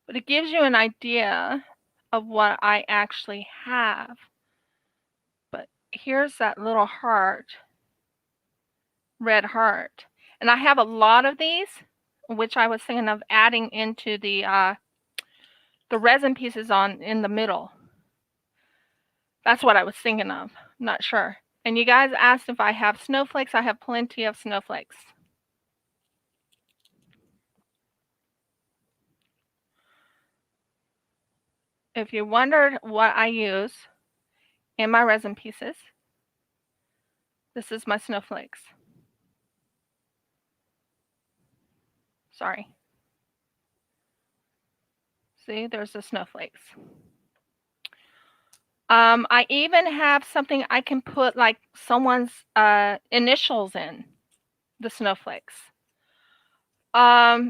A: But it gives you an idea of what I actually have. But here's that little heart, red heart. And I have a lot of these, which I was thinking of adding into the resin pieces in the middle. That's what I was thinking of. I'm not sure. And you guys asked if I have snowflakes. I have plenty of snowflakes. If you wondered what I use in my resin pieces, this is my snowflakes. Sorry. See, there's the snowflakes. I even have something I can put like someone's initials in the snowflakes. Let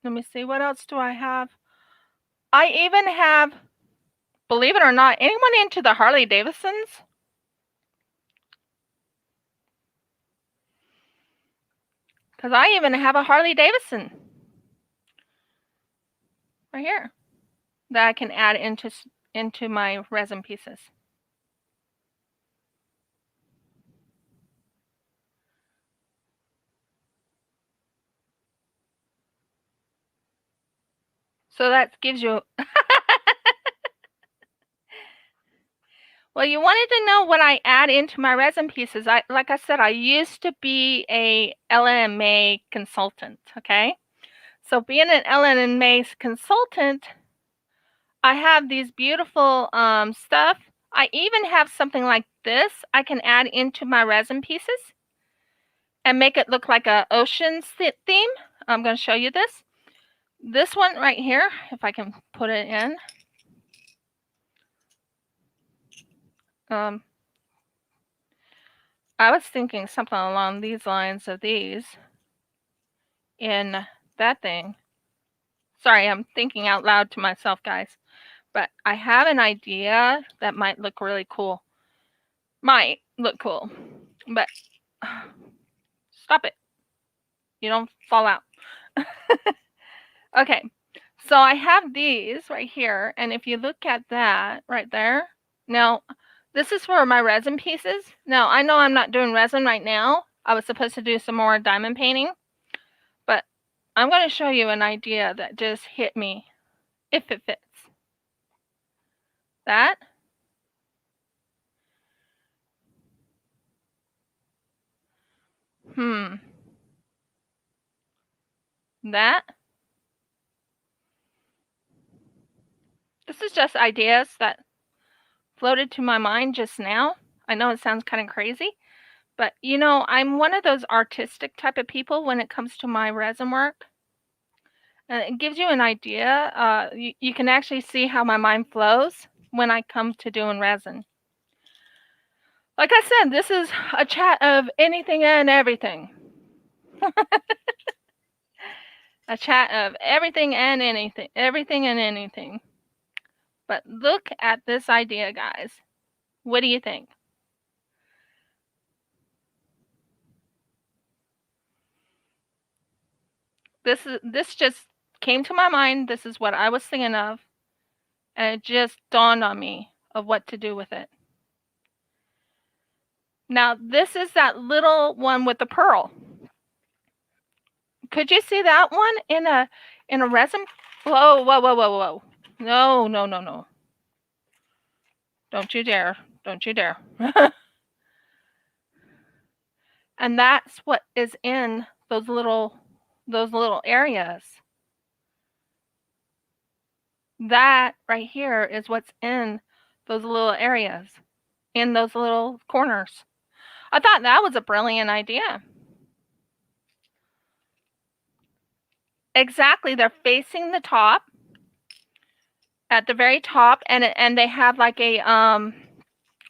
A: me see, what else do I have? I even have, believe it or not, anyone into the Harley Davidsons? Because I even have a Harley Davidson right here that I can add into my resin pieces. So that gives you well, you wanted to know what I add into my resin pieces. Like I said, I used to be a LMA consultant, okay? So being an LMA consultant, I have these beautiful stuff. I even have something like this I can add into my resin pieces and make it look like an ocean theme. I'm going to show you this. This one right here, if I can put it in. I was thinking something along these lines of these in that thing. Sorry, I'm thinking out loud to myself, guys. But I have an idea that might look really cool. Might look cool. But stop it. You don't fall out. Okay. So I have these right here, and if you look at that right there, now this is for my resin pieces. Now I know I'm not doing resin right now. I was supposed to do some more diamond painting, but I'm going to show you an idea that just hit me, if it fits. That. That. This is just ideas that floated to my mind just now. I know it sounds kind of crazy, but you know, I'm one of those artistic type of people when it comes to my resin work. And it gives you an idea. You can actually see how my mind flows when I come to doing resin. Like I said, this is a chat of anything and everything. A chat of everything and anything. But look at this idea, guys. What do you think? This just came to my mind. This is what I was thinking of, and it just dawned on me of what to do with it. Now, this is that little one with the pearl. Could you see that one in a resin? Whoa, whoa, whoa, whoa, whoa. No, no, no, no. Don't you dare. Don't you dare. And that's what is in those little areas. That right here is what's in those little areas, in those little corners. I thought that was a brilliant idea. Exactly, they're facing the top, at the very top, and they have like a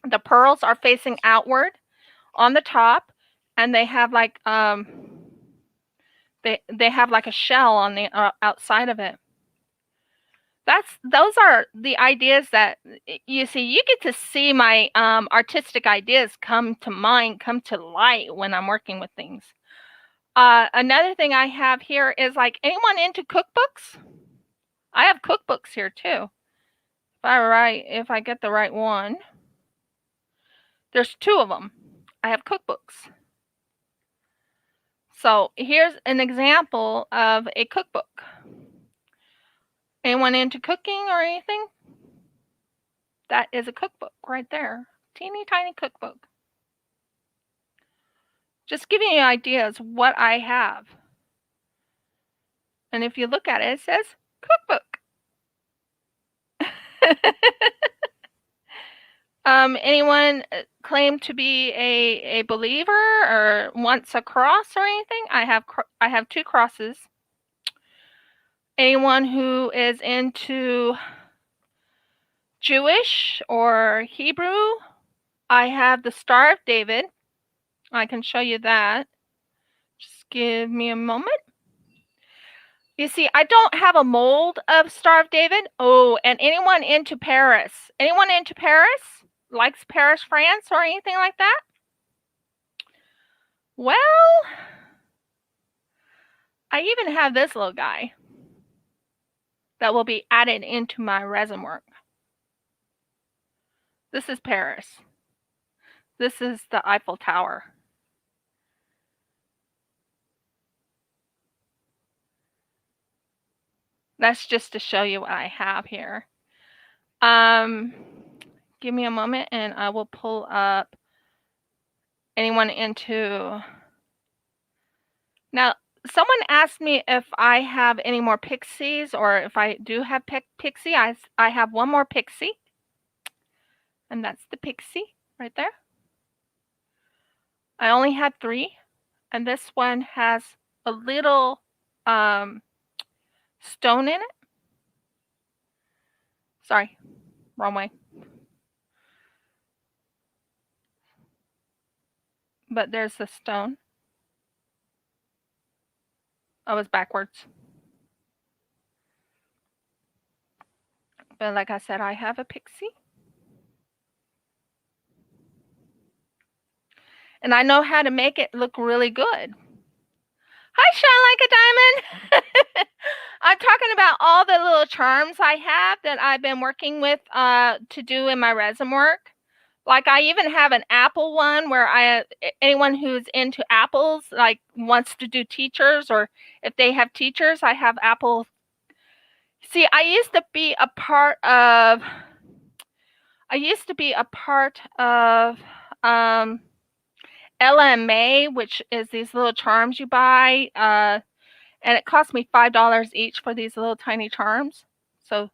A: the pearls are facing outward on the top, and they have like they have like a shell on the outside of it. Those are the ideas that you see. You get to see my artistic ideas come to mind, come to light when I'm working with things. Another thing I have here is like, anyone into cookbooks? I have cookbooks here too. If I get the right one. There's 2 of them. I have cookbooks. So here's an example of a cookbook. Anyone into cooking or anything? That is a cookbook right there. Teeny tiny cookbook. Just giving you ideas what I have. And if you look at it, it says cookbook. Anyone claim to be a believer or wants a cross or anything? I have 2 crosses. Anyone who is into Jewish or Hebrew, I have the Star of David. I can show you that. Just give me a moment. You see, I don't have a mold of Star of David. Oh, and anyone into Paris? Anyone into Paris? Likes Paris, France, or anything like that? Well, I even have this little guy that will be added into my resin work. This is Paris. This is the Eiffel Tower. That's just to show you what I have here. Give me a moment and I will pull up anyone into... Now, someone asked me if I have any more pixies, or if I do have pixie. I have one more pixie, and that's the pixie right there. I only had 3, and this one has a little stone in it. Sorry, wrong way. But there's the stone. I was backwards. But like I said, I have a pixie. And I know how to make it look really good. Hi, Shine Like a Diamond. I'm talking about all the little charms I have that I've been working with to do in my resin work. Like I even have an apple one where anyone who's into apples, like wants to do teachers, or if they have teachers, I have apple. See, I used to be a part of LMA, which is these little charms you buy, and it cost me $5 each for these little tiny charms. So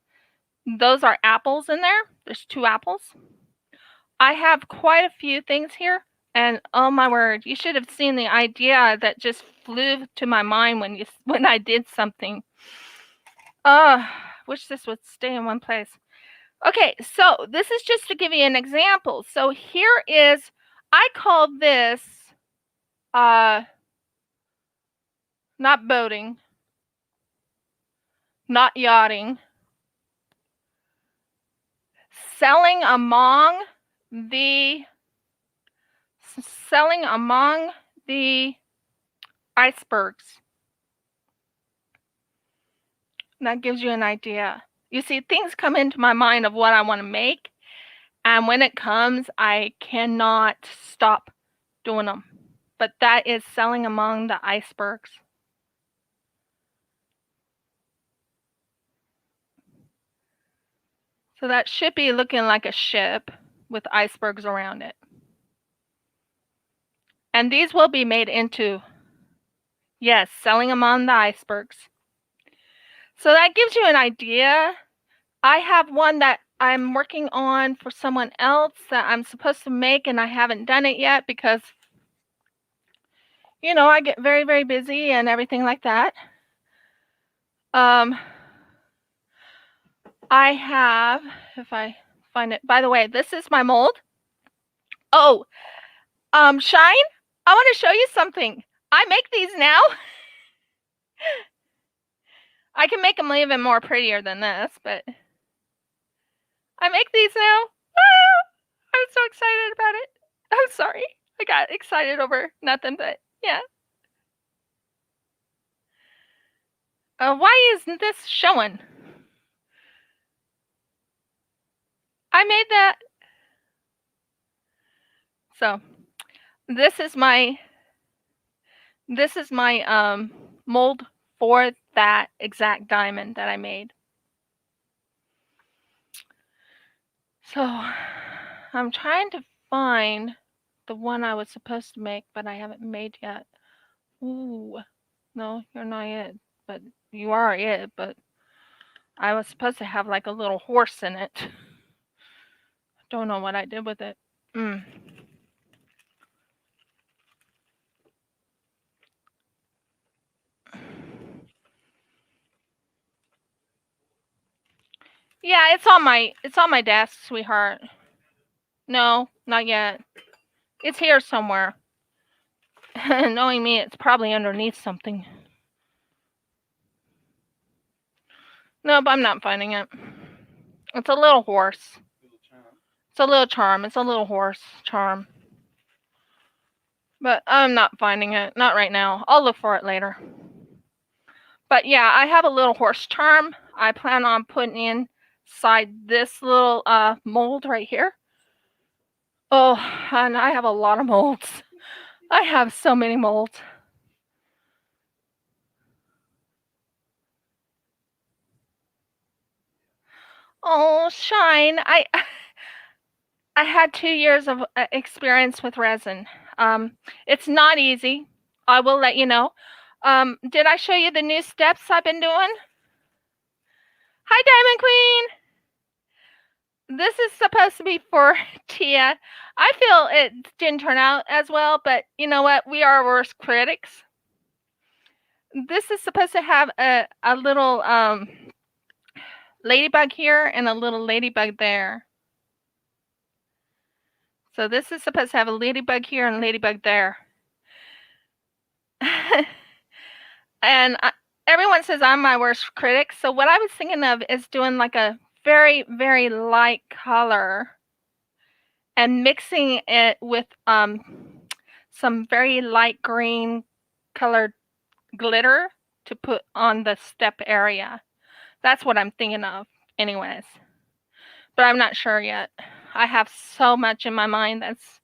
A: those are apples in there. There's 2 apples. I have quite a few things here, and oh my word, you should have seen the idea that just flew to my mind when I did something. Wish this would stay in one place. Okay, so this is just to give you an example. So here is, I call this not boating, not yachting, selling among the icebergs. And that gives you an idea. You see, things come into my mind of what I want to make, and when it comes, I cannot stop doing them. But that is selling among the icebergs. So that should be looking like a ship with icebergs around it. And these will be made into, yes, selling among the icebergs. So that gives you an idea. I have one that I'm working on for someone else that I'm supposed to make, and I haven't done it yet because, you know, I get very, very busy and everything like that. I have, if I find it, by the way, this is my mold. Oh, Shine, I want to show you something. I make these now. I can make them even more prettier than this, but I make these now. Ah, I'm so excited about it. I'm sorry. I got excited over nothing, but yeah. Why isn't this showing? I made that. So this is my mold for that exact diamond that I made. So I'm trying to find the one I was supposed to make, but I haven't made yet. Ooh, no, you're not it, but you are it, but I was supposed to have like a little horse in it. Don't know what I did with it. Yeah, it's on my desk, sweetheart. No, not yet. It's here somewhere. Knowing me, it's probably underneath something. No, but I'm not finding it. It's a little horse. It's a little charm. It's a little horse charm. But I'm not finding it. Not right now. I'll look for it later. But yeah, I have a little horse charm. I plan on putting inside this little mold right here. Oh, and I have a lot of molds. I have so many molds. Oh, Shine. I had 2 years of experience with resin. It's not easy. I will let you know. Did I show you the new steps I've been doing? Hi, Diamond Queen. This is supposed to be for Tia. I feel it didn't turn out as well, but you know what? We are our worst critics. This is supposed to have a little ladybug here and a little ladybug there. So this is supposed to have a ladybug here and a ladybug there. And everyone says I'm my worst critic. So what I was thinking of is doing like a very, very light color and mixing it with some very light green colored glitter to put on the step area. That's what I'm thinking of anyways. But I'm not sure yet. I have so much in my mind that's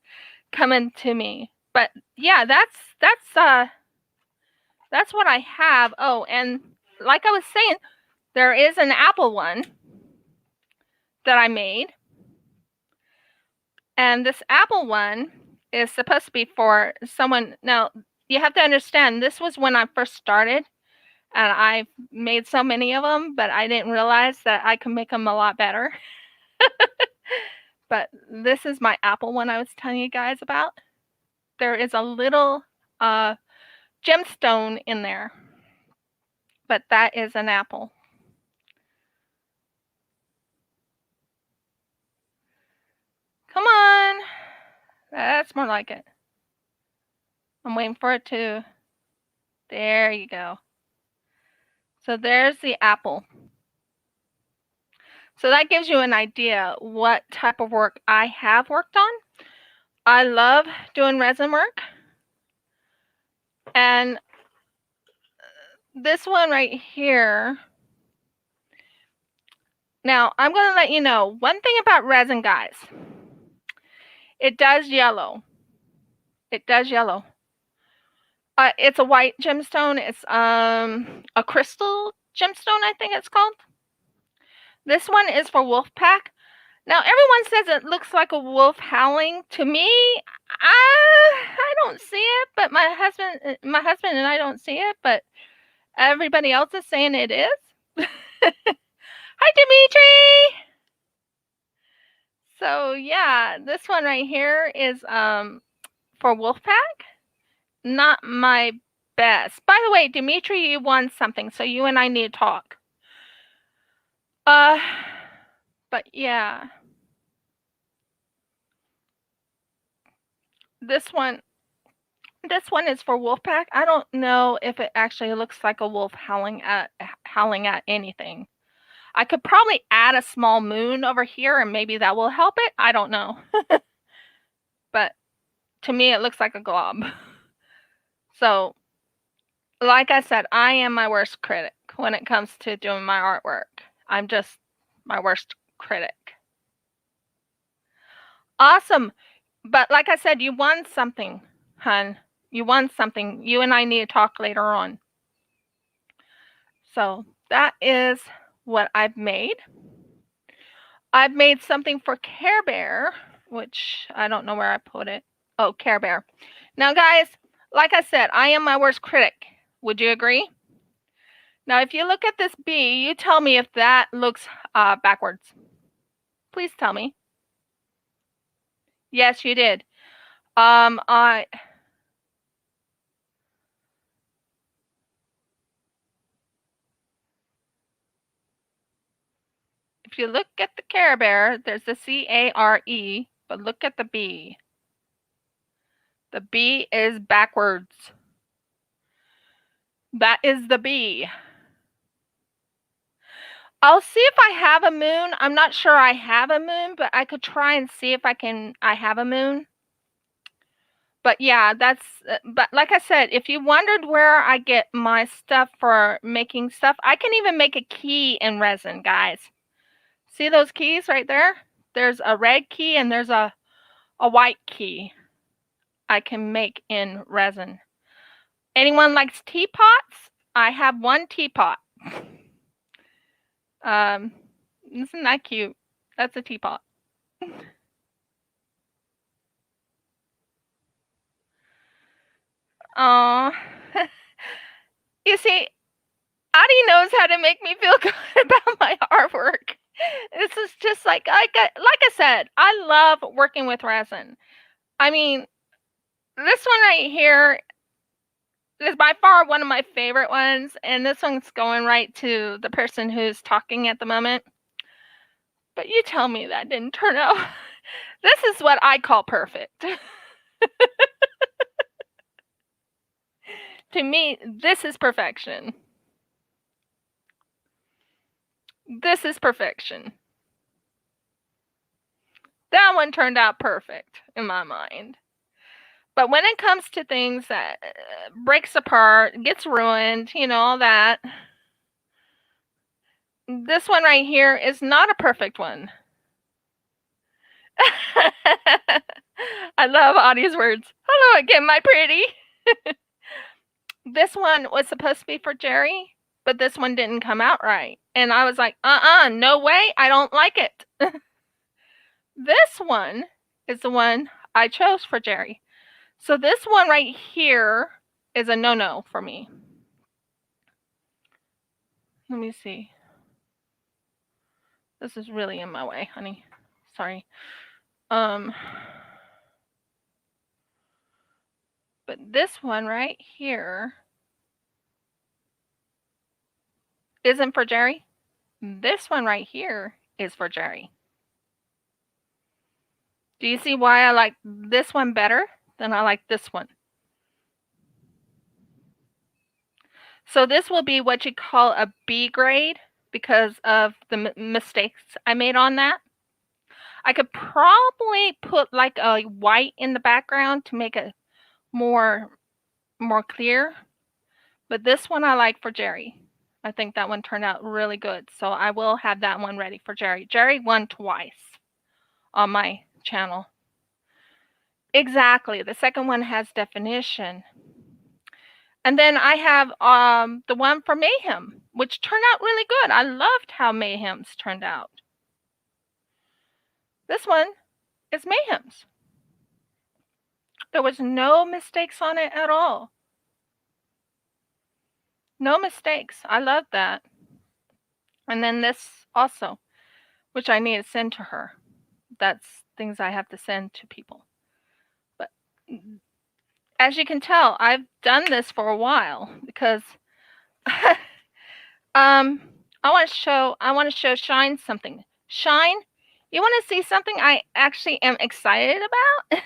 A: coming to me. But yeah, that's what I have. Oh, and like I was saying, there is an apple one that I made. And this apple one is supposed to be for someone. Now, you have to understand, this was when I first started. And I made so many of them, but I didn't realize that I could make them a lot better. But this is my apple one I was telling you guys about. There is a little gemstone in there, but that is an apple. Come on. That's more like it. I'm waiting for it to. There you go. So there's the apple. So that gives you an idea what type of work I have worked on. I love doing resin work. And this one right here. Now, I'm going to let you know one thing about resin, guys. It does yellow. It does yellow. It's a white gemstone. It's a crystal gemstone, I think it's called. This one is for Wolfpack. Now, everyone says it looks like a wolf howling. To me, I don't see it, but my husband and I don't see it, but everybody else is saying it is. Hi, Dimitri. So yeah, this one right here is for Wolfpack. Not my best. By the way, Dimitri, you won something, so you and I need to talk. But yeah. This one is for Wolfpack. I don't know if it actually looks like a wolf howling at anything. I could probably add a small moon over here and maybe that will help it. I don't know. But to me, it looks like a glob. So, like I said, I am my worst critic when it comes to doing my artwork. I'm just my worst critic. Awesome. But like I said, you won something, hun. You won something. You and I need to talk later on. So that is what I've made. I've made something for Care Bear, which I don't know where I put it. Oh, Care Bear. Now, guys, like I said, I am my worst critic. Would you agree? Now, if you look at this bee, you tell me if that looks backwards. Please tell me. Yes, you did. If you look at the Care Bear, there's the C-A-R-E, but look at the bee. The bee is backwards. That is the bee. I'll see if I have a moon. I'm not sure I have a moon, but I could try and see if I have a moon. But yeah, but like I said, if you wondered where I get my stuff for making stuff, I can even make a key in resin, guys. See those keys right there? There's a red key and there's a white key I can make in resin. Anyone likes teapots? I have one teapot. Isn't that cute? That's a teapot. Aww. You see, Adi knows how to make me feel good about my artwork. This is just like I said, I love working with resin. I mean, this one right here is by far one of my favorite ones, and this one's going right to the person who's talking at the moment. But you tell me that didn't turn out. This is what I call perfect. To me, this is perfection. This is perfection. That one turned out perfect in my mind. But when it comes to things that breaks apart, gets ruined, you know, all that, this one right here is not a perfect one. I love Audie's words. Hello again, my pretty. This one was supposed to be for Jerry, but this one didn't come out right. And I was like, no way, I don't like it. This one is the one I chose for Jerry. So this one right here is a no-no for me. Let me see. This is really in my way, honey. Sorry. But this one right here isn't for Jerry. This one right here is for Jerry. Do you see why I like this one better than I like this one? So this will be what you call a B grade because of the mistakes I made on that. I could probably put like a white in the background to make it more clear. But this one I like for Jerry. I think that one turned out really good. So I will have that one ready for Jerry. Jerry won twice on my channel. Exactly. The second one has definition. And then I have the one for Mayhem, which turned out really good. I loved how Mayhem's turned out. This one is Mayhem's. There was no mistakes on it at all. No mistakes. I love that. And then this also, which I need to send to her. That's things I have to send to people. But as you can tell, I've done this for a while because I want to show Shine something. Shine, you want to see something I actually am excited about?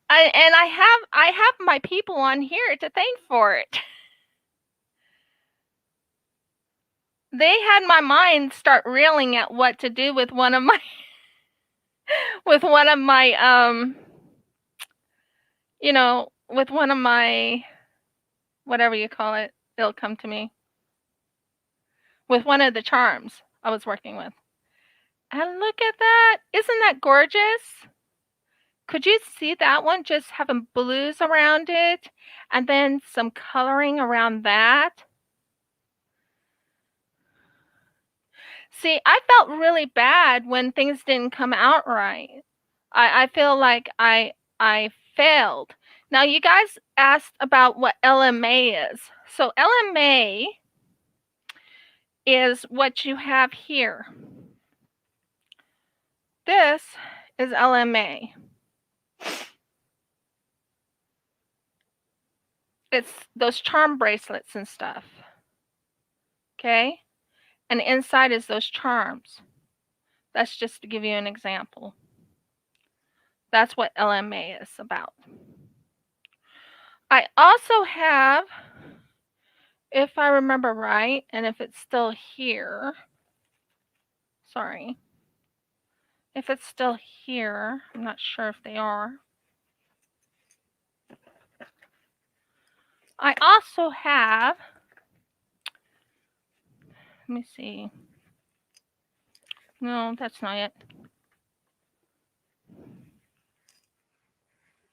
A: I have my people on here to thank for it. They had my mind start reeling at what to do with one of my with one of my whatever you call it, it'll come to me. With one of the charms I was working with. And look at that. Isn't that gorgeous? Could you see that one just having blues around it and then some coloring around that? See, I felt really bad when things didn't come out right. I feel like I failed. Now, you guys asked about what LMA is. So LMA is what you have here. This is LMA. It's those charm bracelets and stuff. Okay? And inside is those charms. That's just to give you an example. That's what LMA is about. I also have, if I remember right, and if it's still here, sorry. If it's still here, I'm not sure if they are. I also have, let me see. No, that's not it.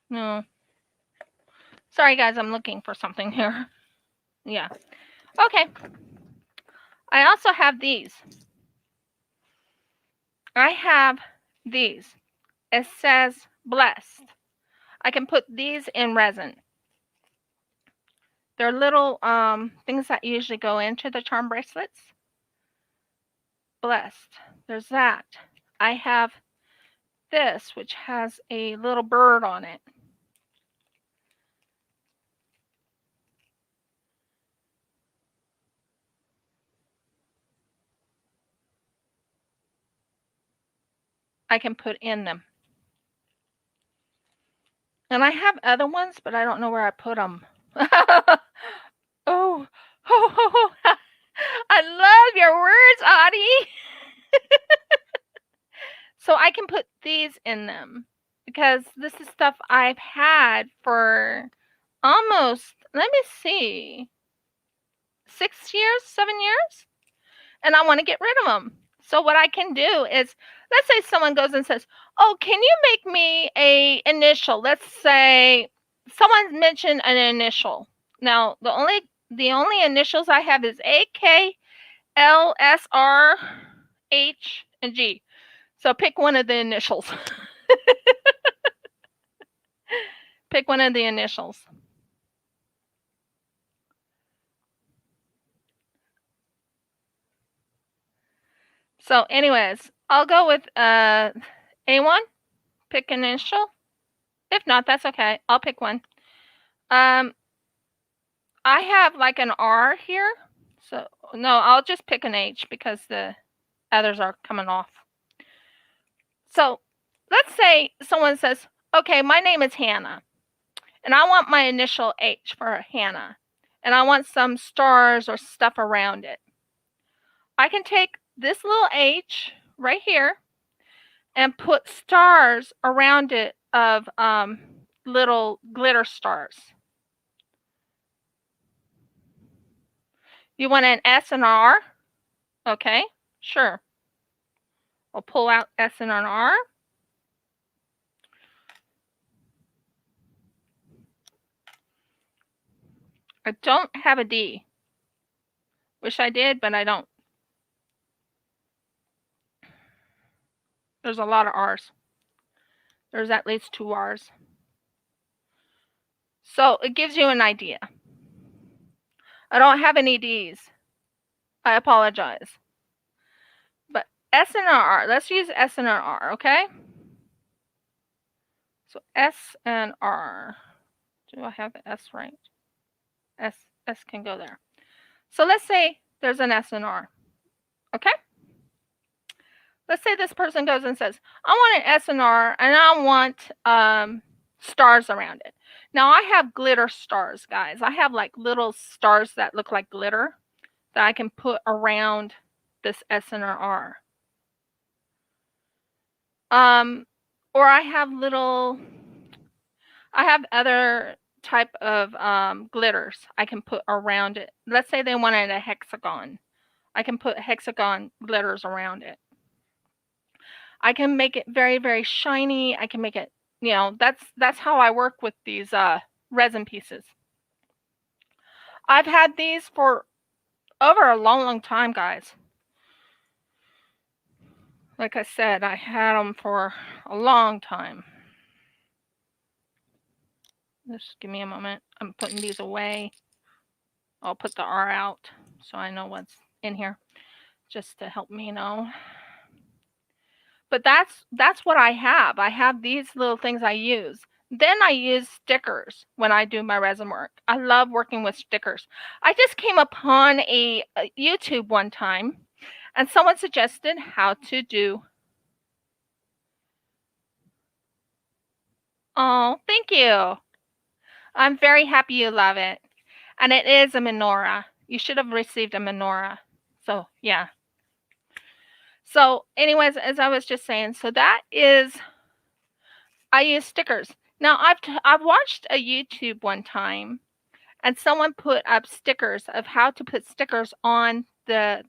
A: No. Sorry, guys, I'm looking for something here. Yeah. Okay. I also have these. I have these. It says blessed. I can put these in resin. They're little things that usually go into the charm bracelets. Blessed. There's that. I have this, which has a little bird on it. I can put in them. And I have other ones, but I don't know where I put them. Oh, I love your words, Audie. So I can put these in them because this is stuff I've had for almost, let me see, 6 years, 7 years, and I want to get rid of them. So what I can do is, let's say someone goes and says, "Oh, can you make me a initial?" Let's say someone mentioned an initial. Now, the only initials I have is A, K, L, S, R, H, and G. So pick one of the initials. Pick one of the initials. So anyways, I'll go with A1. Pick an initial. If not, that's okay. I'll pick one. I have like an R here. So no, I'll just pick an H because the others are coming off. So let's say someone says, "Okay, my name is Hannah, and I want my initial H for Hannah, and I want some stars or stuff around it." I can take this little H right here and put stars around it of little glitter stars. You want an S and R? Okay, sure. I'll pull out S and an R. I don't have a D. Wish I did, but I don't. There's a lot of R's. There's at least 2 R's. So it gives you an idea. I don't have any D's. I apologize. But S and an R. Let's use S and an R, okay? So S and R. Do I have the S right? S can go there. So let's say there's an S and R. Okay? Let's say this person goes and says, "I want an S and R, and I want stars around it." Now I have glitter stars, guys. I have like little stars that look like glitter that I can put around this S and R. Or I have other type of glitters I can put around it. Let's say they wanted a hexagon. I can put hexagon glitters around it. I can make it very, very shiny. I can make it, that's how I work with these resin pieces. I've had these for over a long, long time, guys. Like I said, I had them for a long time. Just give me a moment. I'm putting these away. I'll put the R out so I know what's in here, just to help me know. But that's what I have. I have these little things I use. Then I use stickers when I do my resin work. I love working with stickers. I just came upon a YouTube one time, and someone suggested how to do. Oh, thank you. I'm very happy you love it. And it is a menorah. You should have received a menorah. So, yeah. So, anyways, as I was just saying, so that is, I use stickers. Now, I've watched a YouTube one time, and someone put up stickers of how to put stickers on the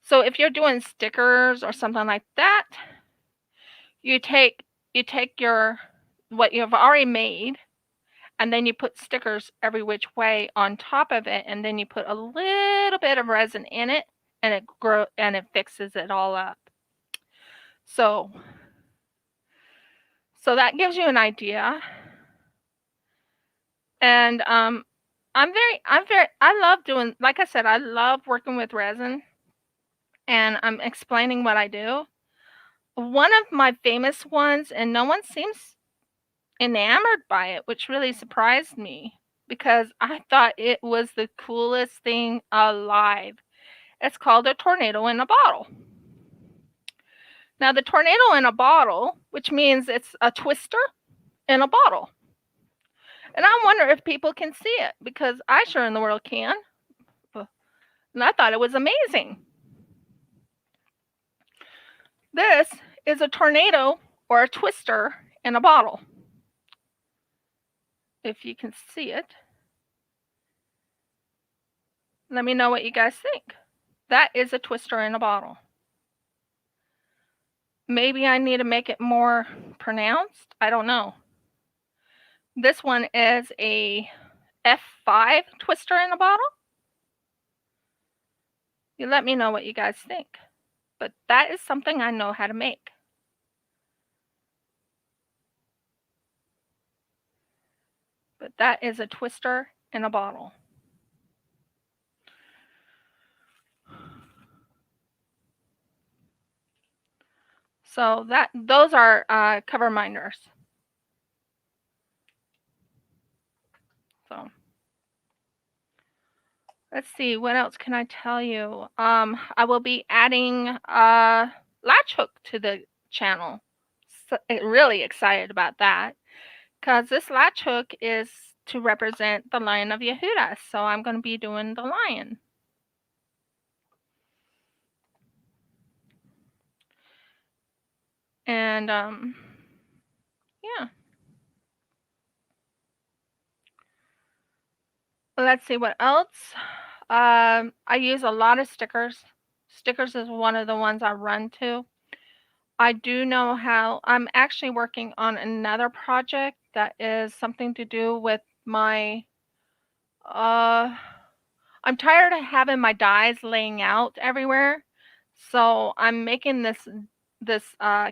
A: so if you're doing stickers or something like that, you take your what you've already made, and then you put stickers every which way on top of it, and then you put a little bit of resin in it, and it fixes it all up. So that gives you an idea. And I love doing, like I said, I love working with resin, and I'm explaining what I do. One of my famous ones, and no one seems enamored by it, which really surprised me because I thought it was the coolest thing alive. It's called a tornado in a bottle. Now, the tornado in a bottle, which means it's a twister, in a bottle. And I wonder if people can see it, because I sure in the world can. And I thought it was amazing. This is a tornado or a twister in a bottle. If you can see it. Let me know what you guys think. That is a twister in a bottle. Maybe I need to make it more pronounced. I don't know. This one is a F5 twister in a bottle. You let me know what you guys think. But that is something I know how to make. But that is a twister in a bottle. So those are cover minders. So let's see, what else can I tell you? I will be adding a latch hook to the channel. So, really excited about that, because this latch hook is to represent the Lion of Yehuda. So I'm going to be doing the lion. And yeah. Let's see what else. I use a lot of stickers. Stickers is one of the ones I run to. I do know how. I'm actually working on another project that is something to do with my I'm tired of having my dies laying out everywhere. So I'm making this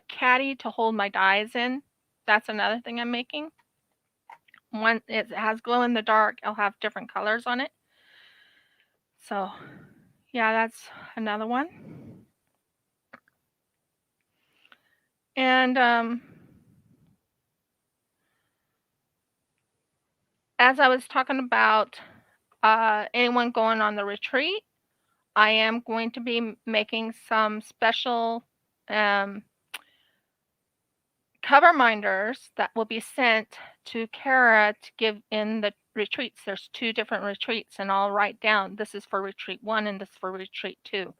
A: caddy to hold my dies in. That's another thing I'm making. One, it has glow in the dark. It'll have different colors on it. So yeah, that's another one. And as I was talking about anyone going on the retreat, I am going to be making some special cover minders that will be sent to Kara to give in the retreats. There's 2 different retreats, and I'll write down this is for retreat 1 and this for retreat 2.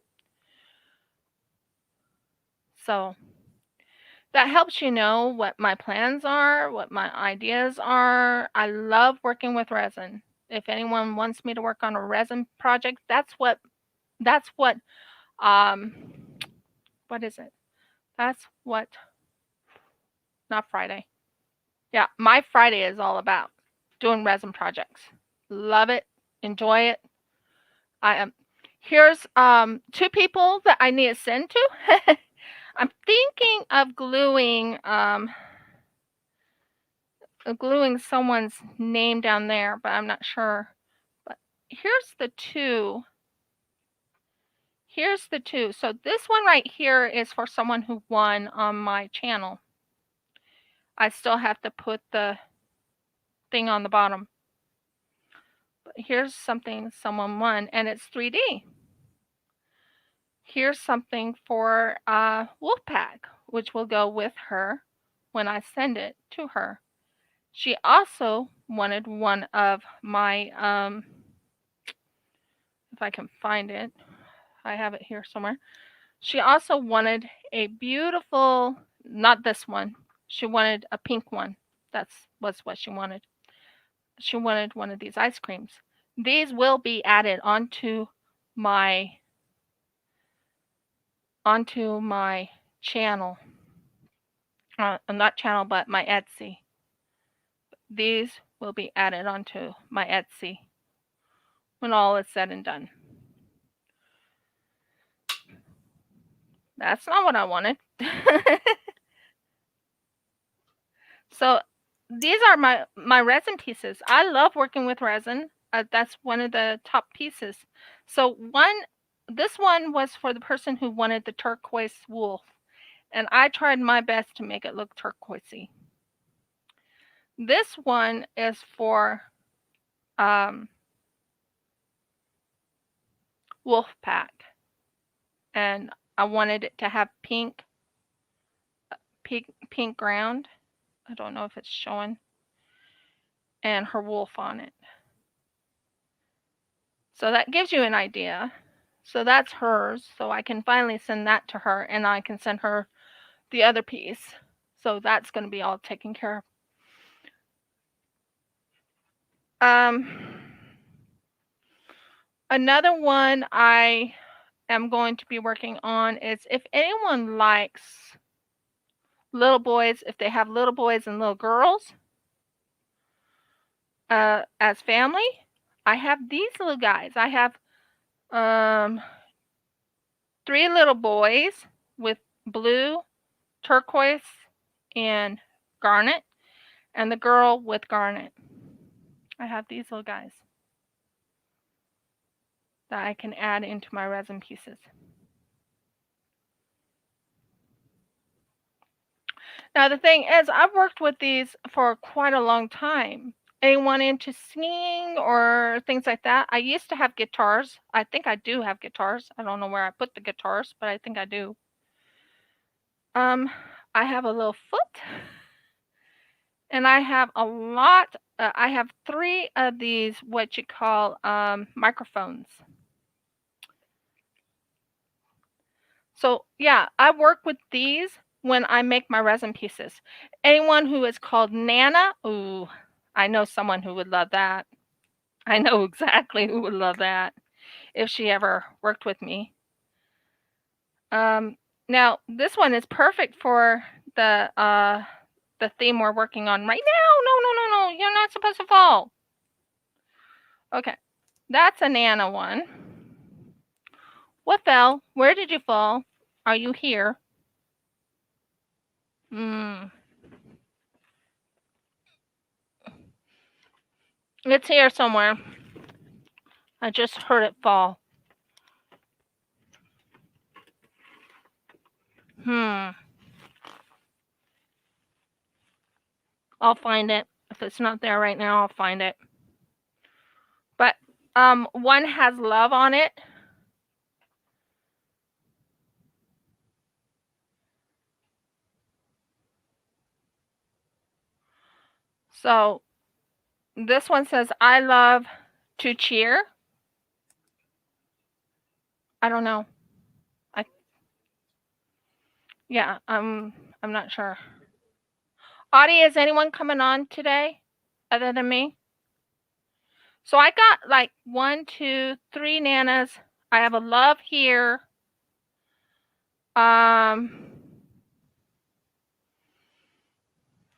A: So that helps you know what my plans are, what my ideas are. I love working with resin. If anyone wants me to work on a resin project, that's what what is it? That's what, not Friday. Yeah, my Friday is all about doing resin projects. Love it, enjoy it. I am here's 2 people that I need to send to. I'm thinking of gluing someone's name down there, but I'm not sure. But here's the 2. Here's the 2. So this one right here is for someone who won on my channel. I still have to put the thing on the bottom. But here's something someone won, and it's 3D. Here's something for Wolfpack, which will go with her when I send it to her. She also wanted one of my, if I can find it, I have it here somewhere. She also wanted a beautiful, not this one, she wanted a pink one. That was what she wanted. She wanted one of these ice creams. These will be added onto my channel. Not channel, but my Etsy. These will be added onto my Etsy when all is said and done. That's not what I wanted. So these are my resin pieces. I love working with resin. That's one of the top pieces. So this one was for the person who wanted the turquoise wolf, and I tried my best to make it look turquoisey. This one is for Wolfpack, and I wanted it to have pink ground. I don't know if it's showing. And her wolf on it. So that gives you an idea. So that's hers. So I can finally send that to her, and I can send her the other piece. So that's going to be all taken care of. Another one I am going to be working on is if anyone likes little boys, if they have little boys and little girls as family, I have these little guys. I have 3 little boys with blue, turquoise, and garnet, and the girl with garnet. I have these little guys that I can add into my resin pieces. Now the thing is, I've worked with these for quite a long time. Anyone into singing or things like that? I used to have guitars. I think I do have guitars. I don't know where I put the guitars, but I think I do. I have a little foot, and I have a lot. I have 3 of these what you call microphones. So yeah, I work with these when I make my resin pieces. Anyone who is called Nana, ooh, I know someone who would love that. I know exactly who would love that if she ever worked with me. Now this one is perfect for the theme we're working on right now. No, you're not supposed to fall. Okay, that's a Nana one. What fell? Where did you fall? Are you here? It's here somewhere. I just heard it fall. I'll find it. If it's not there right now, I'll find it. But one has love on it. So this one says, I love to cheer. I don't know. Yeah, I'm not sure. Audie, is anyone coming on today other than me? So I got like 1, 2, 3 Nanas. I have a love here. Let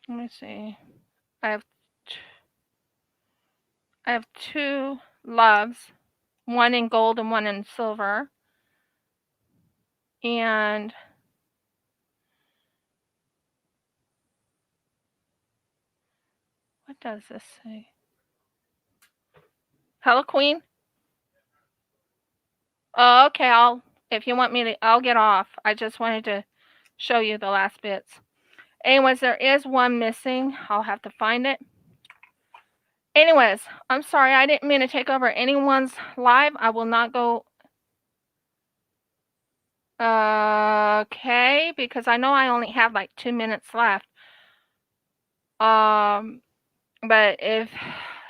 A: me see. I have 2 loves, one in gold and one in silver. And what does this say? Hello, Queen. Oh, okay, if you want me to, I'll get off. I just wanted to show you the last bits. Anyways, there is one missing. I'll have to find it. Anyways, I'm sorry. I didn't mean to take over anyone's live. I will not go. Okay, because I know I only have like 2 minutes left. But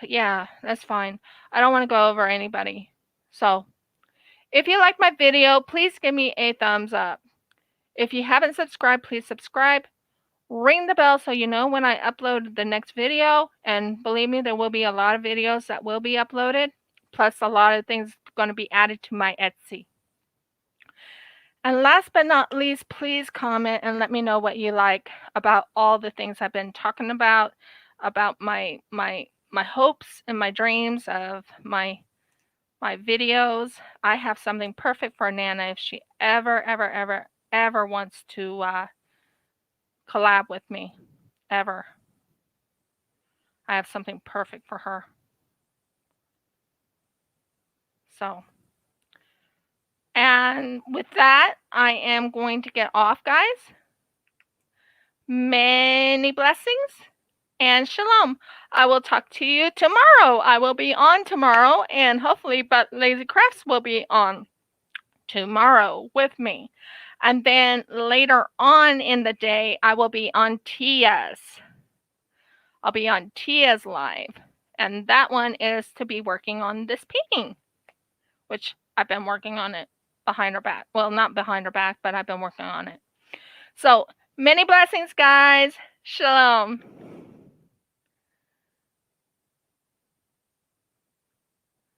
A: yeah, that's fine. I don't want to go over anybody. So if you like my video, please give me a thumbs up. If you haven't subscribed, please subscribe. Ring the bell so you know when I upload the next video. And believe me, there will be a lot of videos that will be uploaded. Plus a lot of things going to be added to my Etsy. And last but not least, please comment and let me know what you like about all the things I've been talking about my hopes and my dreams of my videos. I have something perfect for Nana if she ever wants to collab with me. Ever. I have something perfect for her. So, and with that, I am going to get off, guys. Many blessings and shalom. I will talk to you tomorrow. I will be on tomorrow, and hopefully But Lazy Crafts will be on tomorrow with me. And then later on in the day, I will be on Tia's. I'll be on Tia's live. And that one is to be working on this painting, which I've been working on it behind her back. Well, not behind her back, but I've been working on it. So many blessings, guys. Shalom.